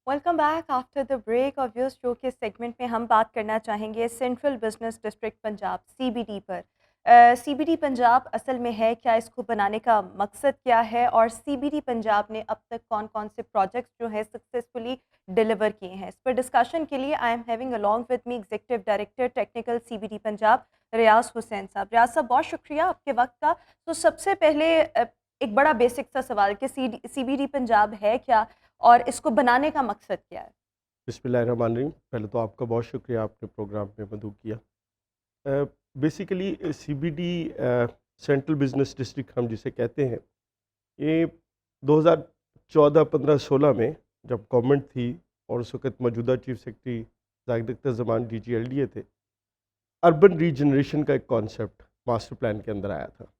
Welcome back after the break. और viewers, show के segment में हम बात करना चाहेंगे central business district Punjab CBD पर। सीबीडी पंजाब असल में है क्या, इसको बनाने का मकसद क्या है, और सीबीडी पंजाब ने अब तक कौन कौन से प्रोजेक्ट्स जो है सक्सेसफुली डिलीवर किए हैं। इस पर डिस्कशन के लिए I am having along with me executive director technical CBD Punjab Riyaz Hussain sahab. Riyaz साहब, बहुत शुक्रिया आपके वक्त का। तो सबसे पहले एक बड़ा बेसिक सा सवाल कि सीबीडी पंजाब है क्या और इसको बनाने का मकसद क्या है? बिस्मिल्लाहिर्रहमानिर्रहीम। पहले तो आपका बहुत शुक्रिया, आपने प्रोग्राम में मदऊ किया। Basically CBD central business district हम जिसे कहते हैं, ये 2014, 15, 16 में जब गवर्नमेंट थी और उस वक्त मौजूदा चीफ सेक्रेटरी जाहिद अख्तर ज़मान DGLDA थे, अर्बन रीजनरेशन का एक कॉन्सेप्ट मास्टर प्लान के अंदर आया था।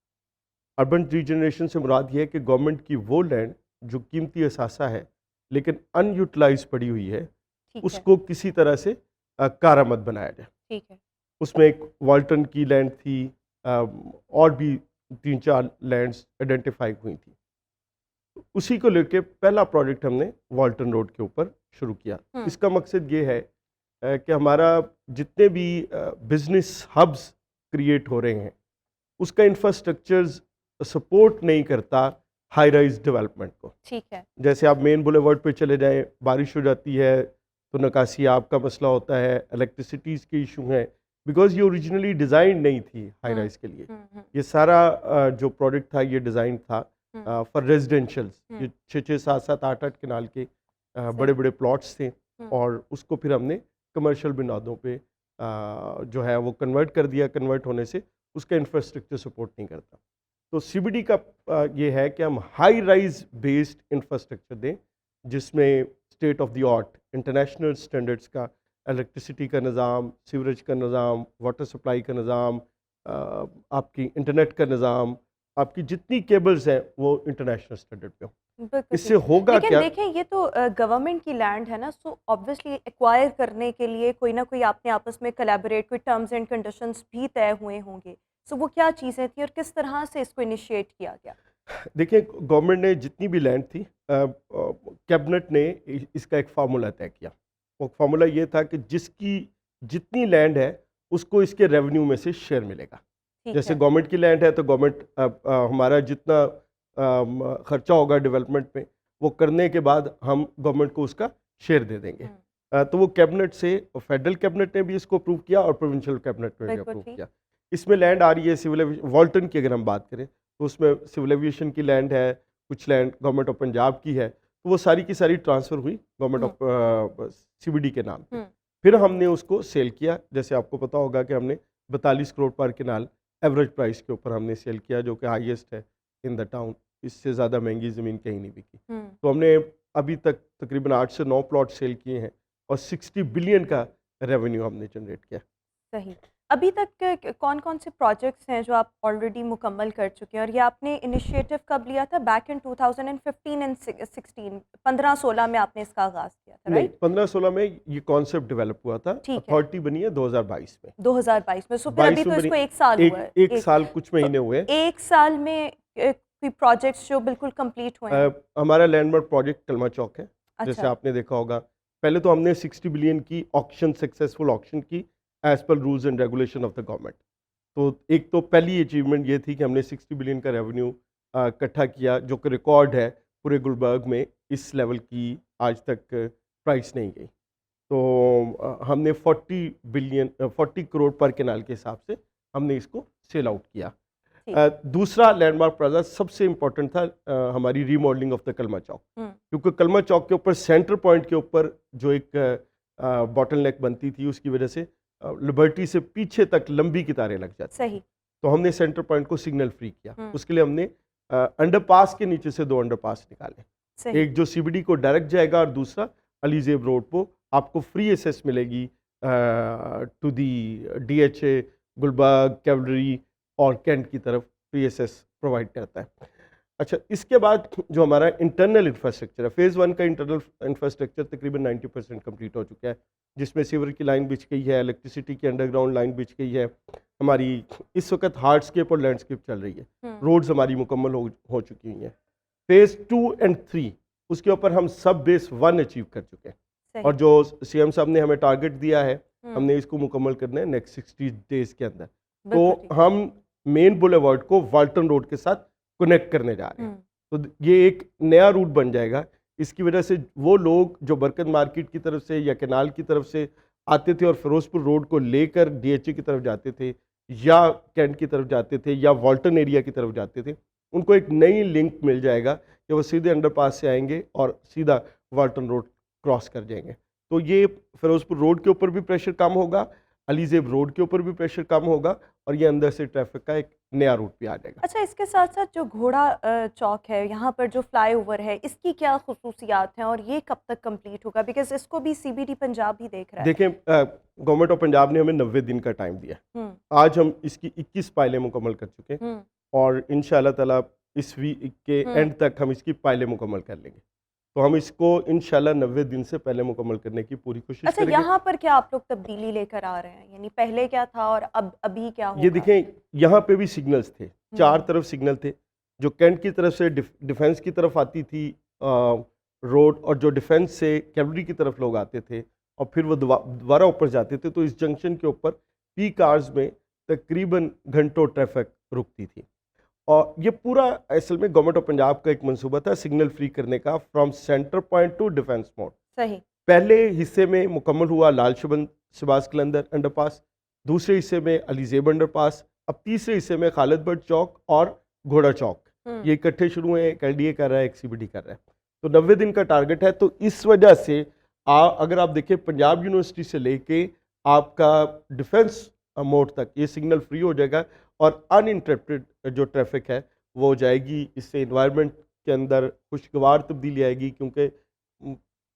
अर्बन रीजनरेशन से मुराद ये है कि गवर्नमेंट की वो लैंड जो कीमती असासा है लेकिन अनयूटिलाइज पड़ी हुई है, ठीक है। उसको किसी तरह से कारामद बनाया जाए। ठीक है। उसमें एक वाल्टन की लैंड थी, और भी 3-4 लैंड्स आइडेंटिफाई हुई थी। उसी को लेके पहला प्रोजेक्ट हमने वाल्टन रोड के ऊपर शुरू किया। इसका मकसद ये है कि हमारा जितने भी बिजनेस हब्स क्रिएट हो रहे हैं, उसका इंफ्रास्ट्रक्चर सपोर्ट नहीं करता हाई राइज डेवलपमेंट को। ठीक है। जैसे आप मेन बुलेवर्ड पे चले जाएं, बारिश हो जाती है तो निकासी आब का मसला होता है, इलेक्ट्रिसिटीज़ के इशू हैं, बिकॉज ये ओरिजिनली डिज़ाइन नहीं थी हाई राइज के लिए। ये सारा जो प्रोजेक्ट था ये डिज़ाइन था फॉर रेजिडेंशियल्स। ये 6-6, 7-7, 8-8 कनाल के बड़े बड़े प्लॉट्स थे, और उसको फिर हमने कमर्शियल बुनियादों पे जो है वो कन्वर्ट कर दिया। कन्वर्ट होने से उसका इंफ्रास्ट्रक्चर सपोर्ट नहीं करता। तो सीबीडी का ये है कि हम हाई राइज बेस्ड इंफ्रास्ट्रक्चर दें, जिसमें state of the art international standards का इलेक्ट्रिसिटी का निज़ाम, सीवरेज का निज़ाम, वाटर सप्लाई का निज़ाम, आपकी इंटरनेट का निज़ाम, आपकी जितनी केबल्स हैं वो इंटरनेशनल स्टैंडर्ड पे हो। इससे होगा लेकिन क्या? देखें, ये तो गवर्नमेंट की लैंड है ना, सो ऑब्वियसली एक्वायर करने के लिए कोई ना कोई आपने आपस में कोलैबोरेट, कोई टर्म्स एंड कंडीशंस भी तय हुए होंगे। सो वो क्या चीज़ें थी और किस तरह से इसको इनिशिएट किया गया? देखिए, गवर्नमेंट ने जितनी भी लैंड थी, कैबिनेट ने इसका एक फार्मूला तय किया। वो फार्मूला ये था कि जिसकी जितनी लैंड है उसको इसके रेवेन्यू में से शेयर मिलेगा। जैसे गवर्नमेंट की लैंड है तो गवर्नमेंट हमारा जितना खर्चा होगा डेवलपमेंट में, वो करने के बाद हम गवर्नमेंट को उसका शेयर दे देंगे। तो वो कैबिनेट से, फेडरल कैबिनेट ने भी इसको अप्रूव किया और प्रोविंशियल कैबिनेट ने भी अप्रूव किया। इसमें लैंड आ रही है सिविल वाल्टन की, अगर हम बात करें तो उसमें सिविल एविएशन की लैंड है, कुछ लैंड गवर्नमेंट ऑफ पंजाब की है। तो वो सारी की सारी ट्रांसफ़र हुई गवर्नमेंट ऑफ सीबीडी के नाम पे। फिर हमने उसको सेल किया। जैसे आपको पता होगा कि हमने 42 करोड़ पर केनाल एवरेज प्राइस के ऊपर हमने सेल किया, जो कि हाईएस्ट है इन द टाउन। इससे ज़्यादा महंगी ज़मीन कहीं नहीं बिकी। तो हमने अभी तक तकरीबन 8 से 9 प्लॉट सेल किए हैं और 60 बिलियन का रेवेन्यू हमने जनरेट किया। सही। अभी तक कौन कौन से प्रोजेक्ट्स हैं जो आप ऑलरेडी मुकम्मल कर चुके हैं, और ये आपने इनिशिएटिव कब लिया था? बैक इन 2015 एंड 16, 15-16 में आपने इसका आगाज़ किया था, नहीं, राइट? 15-16 में ये कॉन्सेप्ट डेवलप हुआ था। अथॉरिटी बनी है 2022 में। 2022 में। सो फिर अभी तो इसको 1 साल हुआ है। एक साल कुछ महीने हुए। 1 साल में कोई प्रोजेक्ट्स जो बिल्कुल कंप्लीट हुए हैं? हमारा लैंडमार्क प्रोजेक्ट कलमा चौक है। जैसे अच्छा। आपने देखा होगा, पहले तो हमने 60 बिलियन की ऑक्शन, सक्सेसफुल ऑक्शन की as per rules and regulation of the government. तो एक तो पहली अचीवमेंट ये थी कि हमने 60 बिलियन का रेवेन्यू इकट्ठा किया, जो कि रिकॉर्ड है पूरे गुलबर्ग में। इस लेवल की आज तक प्राइस नहीं गई। तो हमने 40 करोड़ पर केनाल के हिसाब से हमने इसको सेल आउट किया। दूसरा लैंडमार्क प्रोजेक्ट सबसे इम्पोर्टेंट था हमारी रीमॉडलिंग ऑफ द कलमा चौक, क्योंकि कलमा चौक के ऊपर सेंटर पॉइंट के ऊपर जो एक बॉटल नेक बनती थी, उसकी वजह से लिबर्टी से पीछे तक लंबी कितारें लग जाती। सही। तो हमने सेंटर पॉइंट को सिग्नल फ्री किया। उसके लिए हमने अंडरपास के नीचे से 2 अंडरपास निकाले। एक जो सीबीडी को डायरेक्ट जाएगा और दूसरा अलीजेब रोड को आपको फ्री एक्सेस मिलेगी to the DHA, Gulberg, cavalry और कैंट की तरफ फ्री एक्सेस प्रोवाइड करता है। अच्छा, इसके बाद जो हमारा इंटरनल इंफ्रास्ट्रक्चर है, फेज़ 1 का इंटरनल इंफ्रास्ट्रक्चर तकरीबन 90% कंप्लीट हो चुका है, जिसमें सीवर की लाइन बिछ गई है, इलेक्ट्रिसिटी की अंडरग्राउंड लाइन बिछ गई है। हमारी इस वक्त हार्डस्केप और लैंडस्केप चल रही है। रोड्स हमारी मुकम्मल हो चुकी हैं। फेज़ 2 एंड 3 उसके ऊपर हम सब बेस 1 अचीव कर चुके हैं। सही। और जो सीएम साहब ने हमें टारगेट दिया है, हम्म, हमने इसको मुकम्मल करना है नेक्स्ट 60 डेज के अंदर। बिल्कुल ठीक। तो हम मेन बुलेवार्ड को वाल्टन रोड के साथ कनेक्ट करने जा रहे हैं। तो ये एक नया रूट बन जाएगा। इसकी वजह से वो लोग जो बरकत मार्केट की तरफ से या कैनाल की तरफ से आते थे और फिरोजपुर रोड को लेकर डीएचए की तरफ जाते थे या कैंट की तरफ जाते थे या वाल्टन एरिया की तरफ जाते थे, उनको एक नई लिंक मिल जाएगा कि वो सीधे अंडरपास से आएंगे और सीधा वाल्टन रोड क्रॉस कर जाएंगे। तो ये फिरोजपुर रोड के ऊपर भी प्रेशर कम होगा, अलीजेब रोड के ऊपर भी प्रेशर कम होगा और ये अंदर से ट्रैफिक का एक नया रूट भी आ जाएगा। अच्छा, इसके साथ साथ जो घोड़ा चौक है, यहाँ पर जो फ्लाईओवर है, इसकी क्या खुसूसियात हैं और ये कब तक कंप्लीट होगा? बिकॉज इसको भी सीबीडी पंजाब ही देख रहा है। देखें, गवर्नमेंट ऑफ पंजाब ने हमें 90 दिन का टाइम दिया। आज हम इसकी 21 पायलें मुकम्मल कर चुके हैं हम्म, और इंशाल्लाह ताला इस वीक के एंड तक हम इसकी पायलें मुकम्मल कर लेंगे। तो हम इसको इंशाल्लाह 90 दिन से पहले मुकम्मल करने की पूरी कोशिश अच्छा, करेंगे। यहाँ पर क्या आप लोग तब्दीली लेकर आ रहे हैं? यानी पहले क्या था और अब अभी क्या ये होगा? देखें, यहाँ पे भी सिग्नल्स थे, 4 तरफ सिग्नल थे। जो कैंट की तरफ से डिफेंस की तरफ आती थी रोड, और जो डिफेंस से कैवलरी की तरफ लोग आते थे और फिर वो दोबारा ऊपर जाते थे, तो इस जंक्शन के ऊपर पीक आवर्स में तकरीबन घंटों ट्रैफिक रुकती थी। और ये पूरा असल में गवर्नमेंट ऑफ पंजाब का एक मंसूबा था सिग्नल फ्री करने का, from centre point two defence mode. सही। पहले हिस्से में मुकम्मल हुआ लाल शबाज कलंदर अंडरपास, दूसरे हिस्से में अलीजेब अंडरपास, अब तीसरे हिस्से में खालिद बट चौक और घोड़ा चौक, ये इकट्ठे शुरू हुए। एक एलडीए कर रहा है, एक सीबीडी कर रहा है। तो 90 दिन का टारगेट है। तो इस वजह से अगर आप देखें, पंजाब यूनिवर्सिटी से लेके आपका डिफेंस मोड तक ये सिग्नल फ्री हो जाएगा और अनइंटरप्टेड जो ट्रैफिक है वो हो जाएगी। इससे इन्वायरमेंट के अंदर खुशगवार तब्दीली आएगी, क्योंकि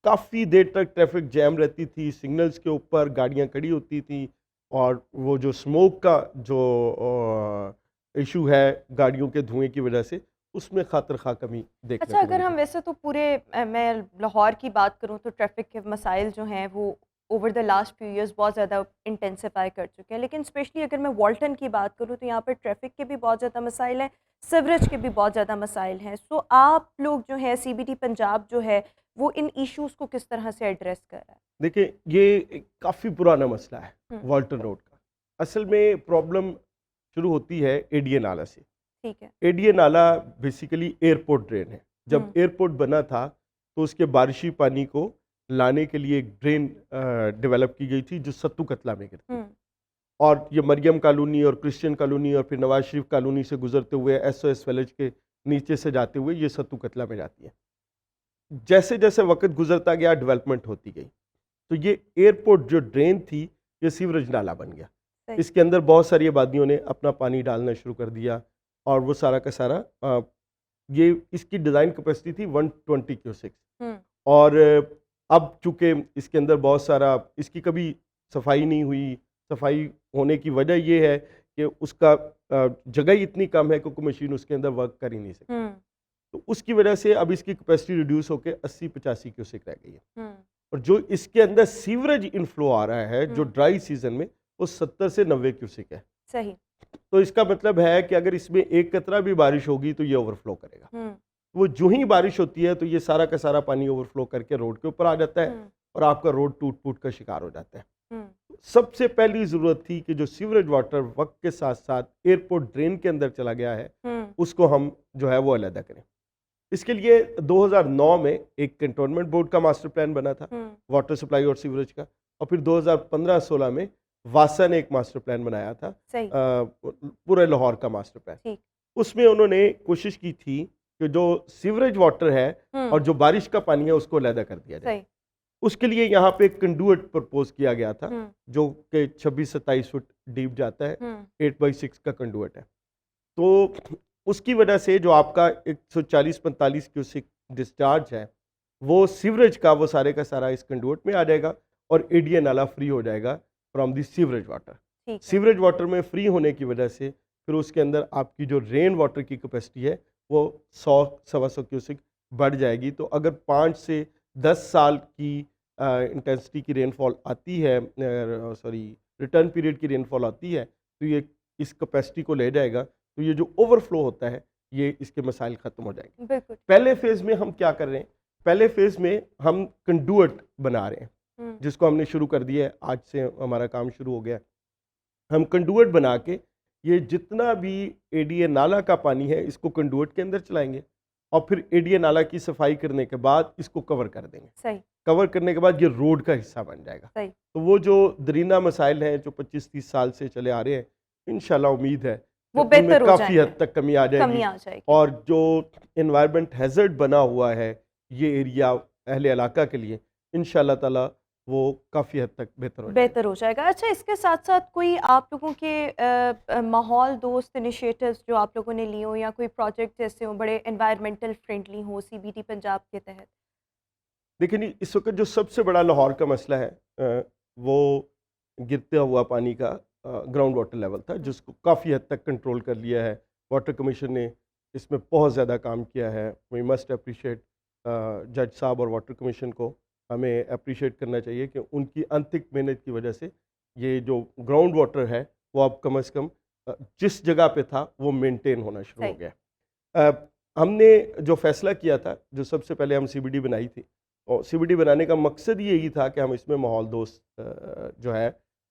काफ़ी देर तक ट्रैफिक जैम रहती थी, सिग्नल्स के ऊपर गाड़ियां खड़ी होती थी और वो जो स्मोक का जो इशू है गाड़ियों के धुएं की वजह से, उसमें खातिर खा कमी देखने अच्छा, को अगर हम मिली। वैसे तो पूरे मैं लाहौर की बात करूं तो ट्रैफिक के मसाइल जो हैं वो over the last few years बहुत ज़्यादा इंटेंसिफाई कर चुके हैं, लेकिन स्पेशली अगर मैं वाल्टन की बात करूं तो यहाँ पर ट्रैफिक के भी बहुत ज़्यादा मसाइल हैं, सीवरेज के भी बहुत ज़्यादा मसाइल हैं। सो आप लोग जो है सीबीडी पंजाब जो है वो इन इश्यूज़ को किस तरह से एड्रेस कर रहा है? देखिए, ये काफ़ी पुराना मसला है वाल्टन रोड का। असल में प्रॉब्लम शुरू होती है एडीए नाला से। ठीक है। एडीए नाला बेसिकली एयरपोर्ट ड्रेन है। जब एयरपोर्ट बना था तो उसके बारिशी पानी को लाने के लिए एक ड्रेन डेवलप की गई थी जो सत्तू कतला में गिरती थी। और ये मरियम कॉलोनी और क्रिश्चियन कॉलोनी और फिर नवाज शरीफ कॉलोनी से गुजरते हुए एसओएस विलेज के नीचे से जाते हुए ये सत्तू कतला में जाती है। जैसे जैसे वक्त गुजरता गया, डेवलपमेंट होती गई, तो ये एयरपोर्ट जो ड्रेन थी ये सीवरेज नाला बन गया। इसके अंदर बहुत सारी आबादियों ने अपना पानी डालना शुरू कर दिया और वो सारा का सारा ये इसकी डिज़ाइन कैपेसिटी थी 120 क्यूसेक्स। और अब चूँकि इसके अंदर बहुत सारा, इसकी कभी सफाई नहीं हुई। सफाई होने की वजह ये है कि उसका जगह ही इतनी कम है कि कोई मशीन उसके अंदर वर्क कर ही नहीं सकती। तो उसकी वजह से अब इसकी कैपेसिटी रिड्यूस होकर 80-85 क्यूसेक रह गई है। और जो इसके अंदर सीवरेज इनफ्लो आ रहा है जो ड्राई सीजन में, वो 70 से 90 क्यूसेक है। सही। तो इसका मतलब है कि अगर इसमें एक कतरा भी बारिश होगी तो ये ओवरफ्लो करेगा। वो जो ही बारिश होती है तो ये सारा का सारा पानी ओवरफ्लो करके रोड के ऊपर आ जाता है और आपका रोड टूट फूट का शिकार हो जाता है। सबसे पहली ज़रूरत थी कि जो सीवरेज वाटर वक्त के साथ साथ एयरपोर्ट ड्रेन के अंदर चला गया है उसको हम जो है वो अलहदा करें। इसके लिए 2009 में एक कंटोनमेंट बोर्ड का मास्टर प्लान बना था वाटर सप्लाई और सीवरेज का, और फिर 2015-16 में वासा ने एक मास्टर प्लान बनाया था, पूरे लाहौर का मास्टर प्लान। उसमें उन्होंने कोशिश की थी कि जो सीवरेज वाटर है और जो बारिश का पानी है उसको अलहदा कर दिया जाए। उसके लिए यहाँ पे एक कंडुएट प्रपोज किया गया था जो कि 26-27 फुट डीप जाता है, 8x6 का कंडुएट है। तो उसकी वजह से जो आपका 140-45 क्यूसेक डिस्चार्ज है वो सीवरेज का, वो सारे का सारा इस कंडुएट में आ जाएगा और एडीए नाला फ्री हो जाएगा from the sewerage water. Sewerage water में फ्री होने की वजह से फिर उसके अंदर आपकी जो रेन वाटर की कैपेसिटी है वो 100-125 क्यूसेक बढ़ जाएगी। तो अगर 5 से 10 साल की इंटेंसिटी की रेनफॉल आती है, रिटर्न पीरियड की रेनफॉल आती है, तो ये इस कैपेसिटी को ले जाएगा। तो ये जो ओवरफ्लो होता है ये इसके मसाइल ख़त्म हो जाएंगे। पहले फेज़ में हम क्या कर रहे हैं पहले फेज में हम कंडुइट बना रहे हैं, हम्म, जिसको हमने शुरू कर दिया है, आज से हमारा काम शुरू हो गया है। हम कंडुइट बना के ये जितना भी एडीए नाला का पानी है इसको कंडुइट के अंदर चलाएंगे और फिर एडीए नाला की सफाई करने के बाद इसको कवर कर देंगे। सही कवर करने के बाद ये रोड का हिस्सा बन जाएगा। सही तो वो जो दरीना मसाइल हैं जो 25-30 साल से चले आ रहे हैं, इंशाल्लाह उम्मीद है कि वो उनमें बेहतर हो काफ़ी जाएंगे, हद तक कमी आ कमी जाएगी आ जाएगी। और जो एनवायरनमेंट हैजर्ड बना हुआ है ये एरिया अहले इलाका के लिए, इंशाल्लाह ताला वो काफ़ी हद तक बेहतर हो जाएगा। बेहतर हो जाएगा। अच्छा, इसके साथ साथ कोई आप लोगों के माहौल दोस्त इनिशिएटिव्स जो आप लोगों ने लिए हो या कोई प्रोजेक्ट जैसे हो बड़े एनवायरमेंटल फ्रेंडली हो सीबीडी पंजाब के तहत? देखिए नहीं, इस वक्त जो सबसे बड़ा लाहौर का मसला है वो गिरते हुआ पानी का ग्राउंड वाटर लेवल था, जिसको काफ़ी हद तक कंट्रोल कर लिया है वाटर कमीशन ने। इसमें बहुत ज़्यादा काम किया है। वी मस्ट अप्रिशिएट जज साहब और वाटर कमीशन को हमें अप्रिशिएट करना चाहिए कि उनकी अंतिक मेहनत की वजह से ये जो ग्राउंड वाटर है वो अब कम से कम जिस जगह पे था वो मेंटेन होना शुरू हो सही। गया। हमने जो फैसला किया था, जो सबसे पहले हम सीबीडी बनाई थी, और सीबीडी बनाने का मकसद यही था कि हम इसमें माहौल दोस्त जो है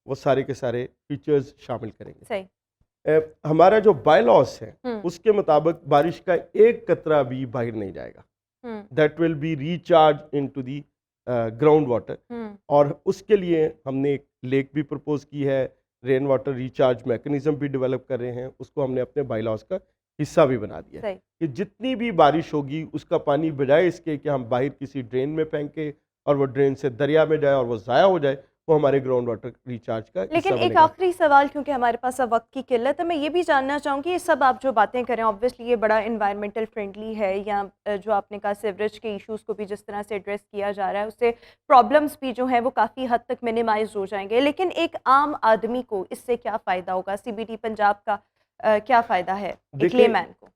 वो सारे के सारे फीचर्स शामिल करेंगे। सही। हमारा जो बाय लॉस है हम्म, उसके मुताबिक बारिश का एक कतरा भी बाहर नहीं जाएगा। Hmm, that will be recharge into the ground water. Hmm, और उसके लिए हमने एक लेक भी प्रपोज की है, रेन वाटर रिचार्ज मैकेनिज्म भी डेवलप कर रहे हैं, उसको हमने अपने बाय लॉस का हिस्सा भी बना दिया है सही। कि जितनी भी बारिश होगी उसका पानी बजाय इसके कि हम बाहर किसी ड्रेन में फेंके और वो ड्रेन से दरिया में जाए और वो ज़ाया हो जाए, वो हमारे ग्राउंड वाटर रिचार्ज का हिस्सा लेकिन एक बनेगा। आखिरी सवाल, क्योंकि हमारे पास अब वक्त की किल्लत है, मैं ये भी जानना चाहूँगी ये सब आप जो बातें करें ऑब्वियसली ये बड़ा इन्वायरमेंटल फ्रेंडली है, या जो आपने कहा सीवरेज के इश्यूज़ को भी जिस तरह से एड्रेस किया जा रहा है उससे प्रॉब्लम्स भी जो हैं वो काफ़ी हद तक मिनिमाइज हो जाएंगे, लेकिन एक आम आदमी को इससे क्या फ़ायदा होगा? सीबीडी पंजाब का क्या फ़ायदा है एक देखिए, लेमैन को?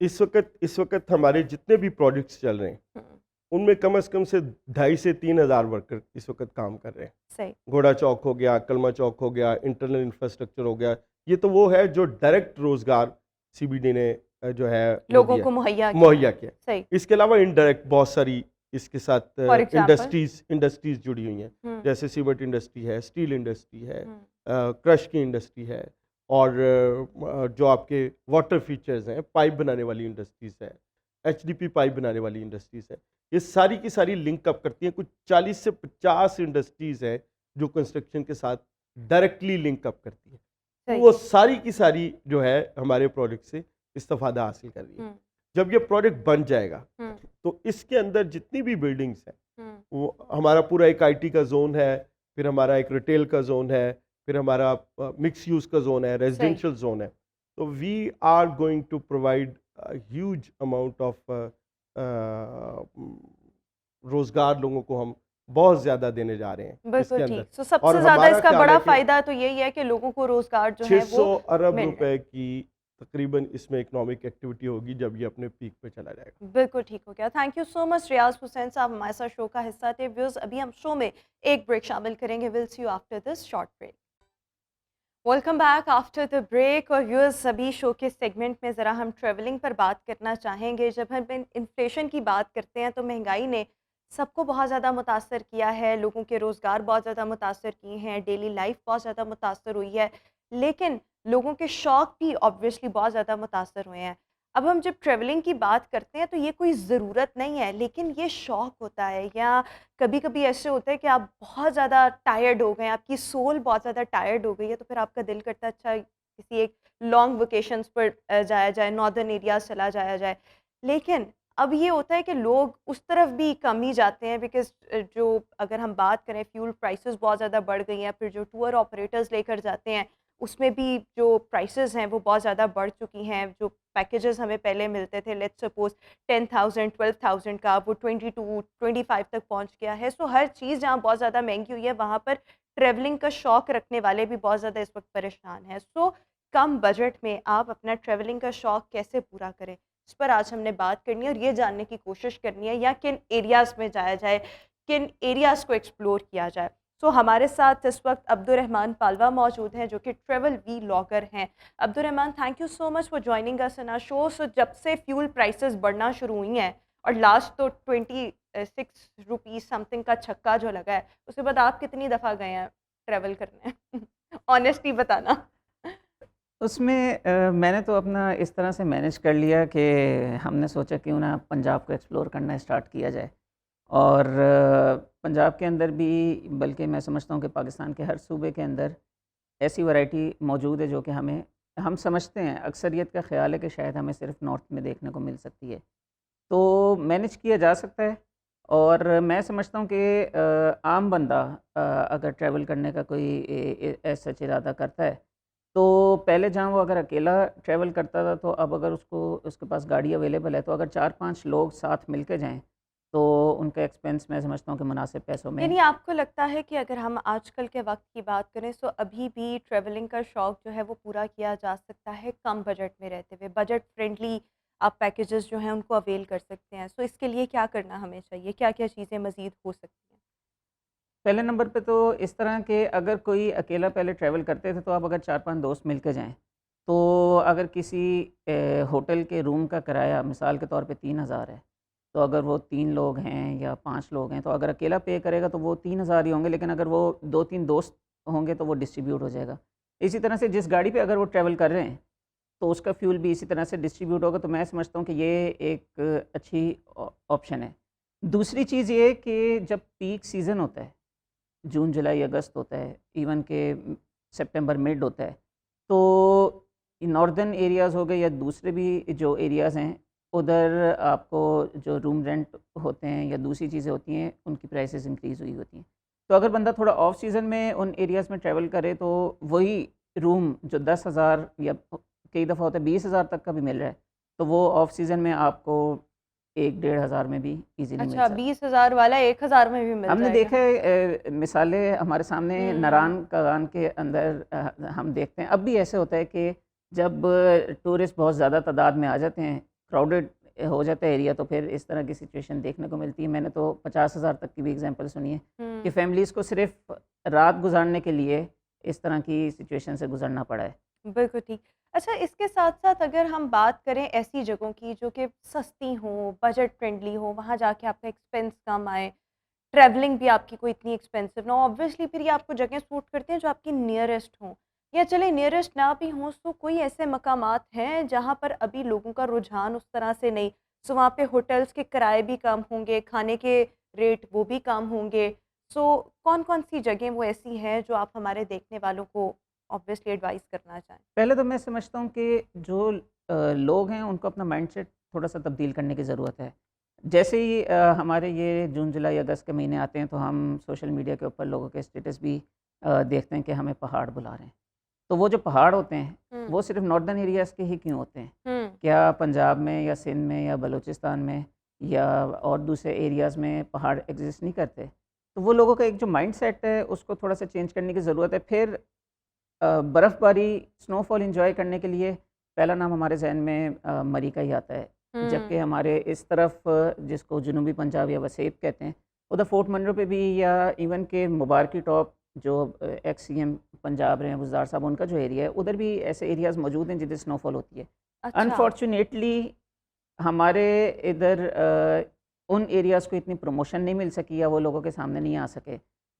इस वक्त हमारे जितने भी प्रोजेक्ट्स चल रहे हैं हम्म, उनमें कम से कम से 2,500 से 3,000 वर्कर इस वक्त काम कर रहे हैं। सही। घोड़ा चौक हो गया, कलमा चौक हो गया, इंटरनल इंफ्रास्ट्रक्चर हो गया, ये तो वो है जो डायरेक्ट रोजगार सीबीडी ने जो है वो लोगों दिया को है, मुहैया मुहैया किया। सही। इसके अलावा इनडायरेक्ट बहुत सारी इसके साथ फॉर एग्जाम्पल? इंडस्ट्रीज जुड़ी हुई हैं, हम्म, जैसे सीमेंट इंडस्ट्री है, स्टील इंडस्ट्री है, हम्म, क्रश की इंडस्ट्री है, और जो आपके वाटर फीचर्स हैं, पाइप बनाने वाली इंडस्ट्रीज है, एचडीपी पाइप बनाने वाली इंडस्ट्रीज है, ये सारी की सारी लिंक अप करती हैं। कुछ 40 से 50 इंडस्ट्रीज है जो कंस्ट्रक्शन के साथ डायरेक्टली लिंक अप करती है। तो सही। वो सारी की सारी जो है हमारे प्रोजेक्ट से इस्तेफादा हासिल कर रही है। हम्म, जब ये प्रोजेक्ट बन जाएगा हम्म, तो इसके अंदर जितनी भी बिल्डिंग्स हैं, हम्म, वो हमारा पूरा एक आईटी का जोन है, फिर हमारा एक रिटेल का जोन है, फिर हमारा मिक्स यूज का जोन है, रेजिडेंशियल जोन है। तो we are going to provide huge amount of रोजगार लोगों को हम बहुत ज़्यादा देने जा रहे हैं इसके बिल्कुल अंदर। ठीक। सो और सबसे ज़्यादा हमारा इसका ख्याल बड़ा है कि फ़ायदा तो यही है कि लोगों को रोज़गार जो है 600 वो अरब मिल रहा है। रुपए की तकरीबन इसमें इकोनॉमिक एक्टिविटी होगी जब ये अपने पीक पे चला जाएगा। बिल्कुल ठीक हो गया। थैंक यू सो मच रियाज हुसैन साहब, हमारे साथ शो का हिस्सा थे। व्यूअर्स, अभी हम शो में एक ब्रेक शामिल करेंगे। Will see you after this short break. Welcome back after the break. और व्यूअर्स, अभी शो के सेगमेंट में ज़रा हम ट्रैवलिंग पर बात करना चाहेंगे। जब हम इन्फ्लेशन की बात करते हैं तो महंगाई ने सबको बहुत ज़्यादा मुतासर किया है, लोगों के रोज़गार बहुत ज़्यादा मुतासर किए हैं, डेली लाइफ बहुत ज़्यादा मुतासर हुई है, लेकिन लोगों के शौक़ भी ऑब्वियसली बहुत ज़्यादा मुतासर हुए हैं। अब हम जब ट्रैवलिंग की बात करते हैं तो ये कोई ज़रूरत नहीं है, लेकिन ये शौक़ होता है, या कभी कभी ऐसे होता है कि आप बहुत ज़्यादा टायर्ड हो गए, आपकी सोल बहुत ज़्यादा टायर्ड हो गई है, तो फिर आपका दिल करता है अच्छा किसी एक लॉन्ग वेकेशंस पर जाया जाए, नॉर्दर्न एरियाज चला जाया जाए। लेकिन अब ये होता है कि लोग उस तरफ भी कम ही जाते हैं, बिकॉज़ जो अगर हम बात करें फ्यूल प्राइसेस बहुत ज़्यादा बढ़ गई हैं, फिर जो टूर ऑपरेटर्स लेकर जाते हैं उसमें भी जो प्राइसेस हैं वो बहुत ज़्यादा बढ़ चुकी हैं। जो पैकेजेस हमें पहले मिलते थे, लेट्स सपोज 10,000 12,000 का, वो 22 25 तक पहुंच गया है। सो हर चीज़ जहाँ बहुत ज़्यादा महंगी हुई है वहाँ पर ट्रैवलिंग का शौक़ रखने वाले भी बहुत ज़्यादा इस वक्त परेशान हैं। सो कम बजट में आप अपना ट्रैवलिंग का शौक़ कैसे पूरा करें, इस पर आज हमने बात करनी है और ये जानने की कोशिश करनी है या किन एरियाज़ में जाया जाए, किन एरियाज़ को एक्सप्लोर किया जाए। सो हमारे साथ इस वक्त अब्दुर्रहमान पालवा मौजूद हैं जो कि ट्रैवल व्लॉगर हैं। Abdurrahman, thank you so much for joining us in our show. So जब से फ्यूल प्राइसेस बढ़ना शुरू हुई हैं और लास्ट तो 6 रुपीज़ समथिंग का छक्का जो लगा है, उसके बाद आप कितनी दफ़ा गए हैं ट्रैवल करने? ऑनेस्टली बताना। उसमें मैंने तो अपना इस तरह से मैनेज कर लिया कि हमने सोचा क्यों ना पंजाब को एक्सप्लोर करना स्टार्ट किया जाए। और पंजाब के अंदर भी, बल्कि मैं समझता हूँ कि पाकिस्तान के हर सूबे के अंदर ऐसी वैरायटी मौजूद है जो कि हम समझते हैं, अक्सरियत का ख़्याल है कि शायद हमें सिर्फ नॉर्थ में देखने को मिल सकती है। तो मैनेज किया जा सकता है। और मैं समझता हूँ कि आम बंदा अगर ट्रैवल करने का कोई ऐसा इरादा करता है, तो पहले जहाँ वो अगर अकेला ट्रैवल करता था, तो अब अगर उसके पास गाड़ी अवेलेबल है, तो अगर 4-5 लोग साथ मिल के जाएँ, तो उनका एक्सपेंस मैं समझता हूँ कि मुनासिब पैसों में। यानी आपको लगता है कि अगर हम आजकल के वक़्त की बात करें, तो अभी भी ट्रैवलिंग का शौक़ जो है वो पूरा किया जा सकता है कम बजट में रहते हुए, बजट फ्रेंडली आप पैकेजेस जो हैं उनको अवेल कर सकते हैं। सो इसके लिए क्या करना हमें चाहिए? क्या-क्या चीज़ें मज़ीद हो सकती हैं? पहले नंबर पे तो इस तरह के, अगर कोई अकेला पहले ट्रैवल करते थे, तो अब अगर 4-5 दोस्त मिल के जाएँ, तो अगर किसी होटल के रूम का किराया मिसाल के तौर पे 3000 है, तो अगर वो 3 लोग हैं या 5 लोग हैं, तो अगर अकेला पे करेगा तो वो 3000 ही होंगे, लेकिन अगर वो 2-3 दोस्त होंगे तो वो डिस्ट्रीब्यूट हो जाएगा। इसी तरह से जिस गाड़ी पे अगर वो ट्रैवल कर रहे हैं, तो उसका फ्यूल भी इसी तरह से डिस्ट्रीब्यूट होगा। तो मैं समझता हूँ कि ये एक अच्छी ऑप्शन है। दूसरी चीज़ ये कि जब पीक सीज़न होता है, जून, जुलाई, अगस्त होता है, इवन के सितंबर मिड होता है, तो नॉर्दर्न एरियाज़ हो गए या दूसरे भी जो एरियाज़ हैं, उधर आपको जो रूम रेंट होते हैं या दूसरी चीज़ें होती हैं, उनकी प्राइसेस इंक्रीज़ हुई होती हैं। तो अगर बंदा थोड़ा ऑफ सीज़न में उन एरियाज़ में ट्रैवल करे, तो वही रूम जो 10,000 या कई दफ़ा होता है 20,000 तक का भी मिल रहा है, तो वो ऑफ सीज़न में आपको 1 डेढ़ हज़ार में भी ईज़िली मिल अच्छा, सकता है। 20,000 वाला 1,000 में भी मिल हमने जाएगा। देखा है मिसालें हमारे सामने हुँ। नारायण कागान के अंदर हम देखते हैं। अब भी ऐसे होता है कि जब टूरिस्ट बहुत ज़्यादा तादाद में आ जाते हैं, क्राउडेड हो जाता है एरिया, तो फिर इस तरह की सिचुएशन देखने को मिलती है। मैंने तो 50,000 तक की भी एग्ज़ाम्पल सुनी है कि हुँ। फैमिलीज़ को सिर्फ़ रात गुज़ारने के लिए इस तरह की सिचुएशन से गुज़रना पड़ा है। बिल्कुल ठीक। अच्छा, इसके साथ-साथ अगर हम बात करें ऐसी जगहों की जो कि सस्ती हों, बजट फ्रेंडली हो, वहाँ जाके आपका एक्सपेंस कम आए, ट्रैवलिंग भी आपकी कोई इतनी एक्सपेंसिव ना हो, ऑब्वियसली फिर ये आपको जगह सूट करती हैं जो आपकी नियरेस्ट हों। या चले नियरेस्ट ना भी हों, तो कोई ऐसे मकामात हैं जहाँ पर अभी लोगों का रुझान उस तरह से नहीं, सो वहाँ पे होटल्स के किराए भी कम होंगे, खाने के रेट वो भी कम होंगे। सो कौन-कौन सी जगहें वो ऐसी हैं जो आप हमारे देखने वालों को ऑब्वियसली एडवाइस करना चाहें? पहले तो मैं समझता हूँ कि जो लोग हैं, उनको अपना माइंडसेट थोड़ा-सा तब्दील करने की ज़रूरत है। जैसे ही हमारे ये जून, जुलाई, अगस्त के महीने आते हैं, तो हम सोशल मीडिया के ऊपर लोगों के स्टेटस भी देखते हैं कि हमें पहाड़ बुला रहे हैं। तो वो जो पहाड़ होते हैं, हुँ। वो सिर्फ़ नॉर्दर्न एरियाज़ के ही क्यों होते हैं? हुँ। क्या पंजाब में या सिंध में या बलूचिस्तान में या और दूसरे एरियाज़ में पहाड़ एग्ज़िस्ट नहीं करते? तो वो लोगों का एक जो माइंडसेट है, उसको थोड़ा-सा चेंज करने की ज़रूरत है। फिर बर्फ़बारी, स्नोफॉल एन्जॉय करने के लिए पहला नाम हमारे ज़हन में मरी का ही आता है। जबकि हुँ। हमारे इस तरफ जिसको जनूबी पंजाब या वसेब कहते हैं, उधर फोर्ट मनरो पे भी, या इवन के मुबारकी टॉप जो एक्स सीएम पंजाब रहे हैं गुलज़ार साहब, उनका जो एरिया है, उधर भी ऐसे एरियाज़ मौजूद हैं जिधर स्नोफॉल होती है। अच्छा। अनफॉर्चुनेटली हमारे इधर उन एरियाज़ को इतनी प्रमोशन नहीं मिल सकी या वो लोगों के सामने नहीं आ सके।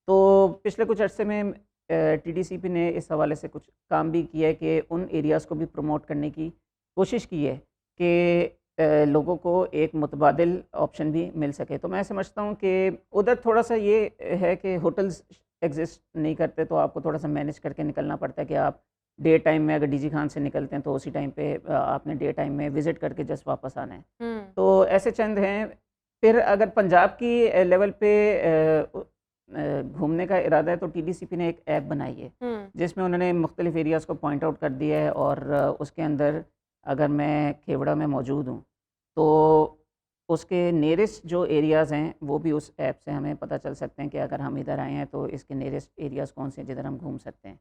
तो पिछले कुछ अरसे में टीडीसीपी ने इस हवाले से कुछ काम भी किया है कि उन एरियाज़ को भी प्रमोट करने की कोशिश की है कि लोगों को एक मुतबादिल ऑप्शन भी मिल सके। तो मैं समझता हूँ कि उधर थोड़ा-सा ये है कि होटल्स एग्ज़िस्ट नहीं करते, तो आपको थोड़ा-सा मैनेज करके निकलना पड़ता है कि आप डे टाइम में अगर डीजी खान से निकलते हैं, तो उसी टाइम पे आपने डे टाइम में विज़िट करके जस्ट वापस आना है। हुँ। तो ऐसे चंद हैं। फिर अगर पंजाब की लेवल पे घूमने का इरादा है, तो टीडीसीपी ने एक ऐप बनाई है, हुँ। जिसमें उन्होंने मुख्तलिफ़ एरियाज़ को पॉइंट आउट कर दिया है। और उसके अंदर अगर मैं खेवड़ा में मौजूद हूँ, तो उसके नियरेस्ट जो एरियाज़ हैं, वो भी उस ऐप से हमें पता चल सकते हैं कि अगर हम इधर आए हैं, तो इसके नियरेस्ट एरियाज़ कौन से हैं जिधर हम घूम सकते हैं।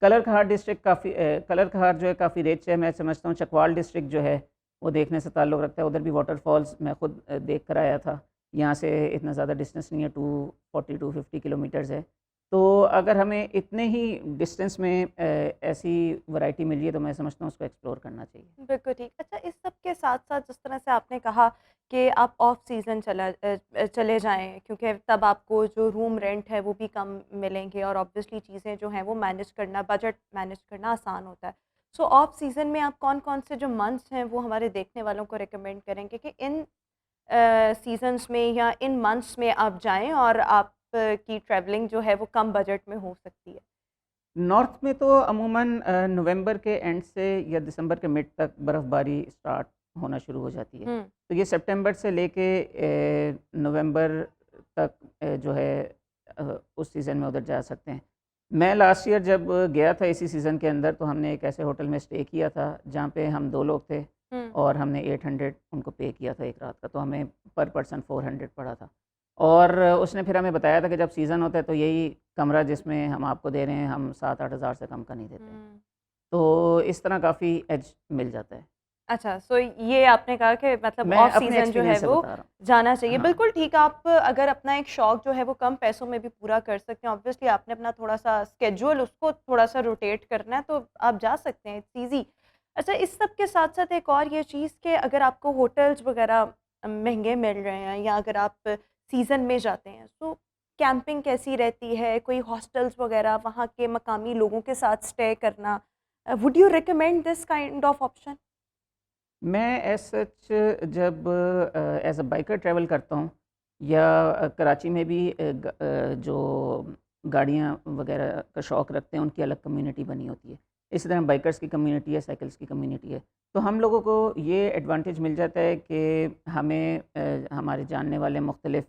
कलर कहार डिस्ट्रिक्ट काफ़ी कलर कहार जो है काफ़ी रिच है। मैं समझता हूँ चकवाल डिस्ट्रिक्ट जो है, वो देखने से ताल्लुक़ रखता है। उधर भी वाटरफॉल्स मैं ख़ुद देख कर आया था। यहाँ से इतना ज़्यादा डिस्टेंस नहीं है, 240-250 किलोमीटर्स है। तो अगर हमें इतने ही डिस्टेंस में ऐसी वैरायटी मिली है, तो मैं समझता हूँ उसको एक्सप्लोर करना चाहिए। बिल्कुल ठीक। अच्छा, इस सब के साथ-साथ जिस तरह से आपने कहा कि आप ऑफ सीज़न चले जाएं, क्योंकि तब आपको जो रूम रेंट है वो भी कम मिलेंगे और ऑब्वियसली चीज़ें जो हैं वो मैनेज करना, बजट मैनेज करना आसान होता है। सो ऑफ सीज़न में आप कौन कौन से जो मंथ्स हैं वो हमारे देखने वालों को रिकमेंड करेंगे कि इन सीज़न्स में या इन मंथ्स में आप जाएं और आप की ट्रैवलिंग जो है वो कम बजट में हो सकती है? नॉर्थ में तो अमूमन नवंबर के एंड से या दिसंबर के मिड तक बर्फ़बारी स्टार्ट होना शुरू हो जाती है। हुँ, तो ये सितंबर से लेके नवंबर तक जो है उस सीज़न में उधर जा सकते हैं। मैं लास्ट ईयर जब गया था इसी सीज़न के अंदर, तो हमने एक ऐसे होटल में स्टे किया था जहाँ पे हम 2 लोग थे हुँ। और हमने 800 उनको पे किया था एक रात का, तो हमें पर पर्सन 400 पड़ा था। और उसने फिर हमें बताया था कि जब सीज़न होता है तो यही कमरा जिसमें हम आपको दे रहे हैं, हम 7-8 हज़ार से कम का नहीं देते। हुँ। तो इस तरह काफ़ी एज मिल जाता है। अच्छा, सो ये आपने कहा कि मतलब मैं ऑफ अपने सीज़न जो है एक्सपीरियंस से वो बता रहा जाना चाहिए। हूँ। हाँ। बिल्कुल ठीक है, आप अगर अपना एक शौक जो है वो कम पैसों में भी पूरा कर सकते हैं, ऑब्वियसली आपने अपना थोड़ा-सा स्केड्यूल उसको थोड़ा-सा रोटेट करना है, तो आप जा सकते हैं, इट्स ईज़ी। अच्छा, इस सब के साथ-साथ एक और ये चीज़ कि अगर आपको होटल्स वग़ैरह महँगे मिल रहे हैं या अगर आप सीज़न में जाते हैं, तो कैंपिंग कैसी रहती है? कोई हॉस्टल्स वग़ैरह, वहाँ के मकामी लोगों के साथ स्टे करना, would you recommend this kind of option? मैं एज़ सच जब एज़ अ बाइकर ट्रैवल करता हूँ या कराची में भी जो गाड़ियाँ वगैरह का शौक़ रखते हैं उनकी अलग कम्युनिटी बनी होती है। इसी तरह बाइकर्स की कम्युनिटी है, साइकिल्स की कम्युनिटी है। तो हम लोगों को ये एडवांटेज मिल जाता है कि हमें हमारे जानने वाले मुख्तलिफ़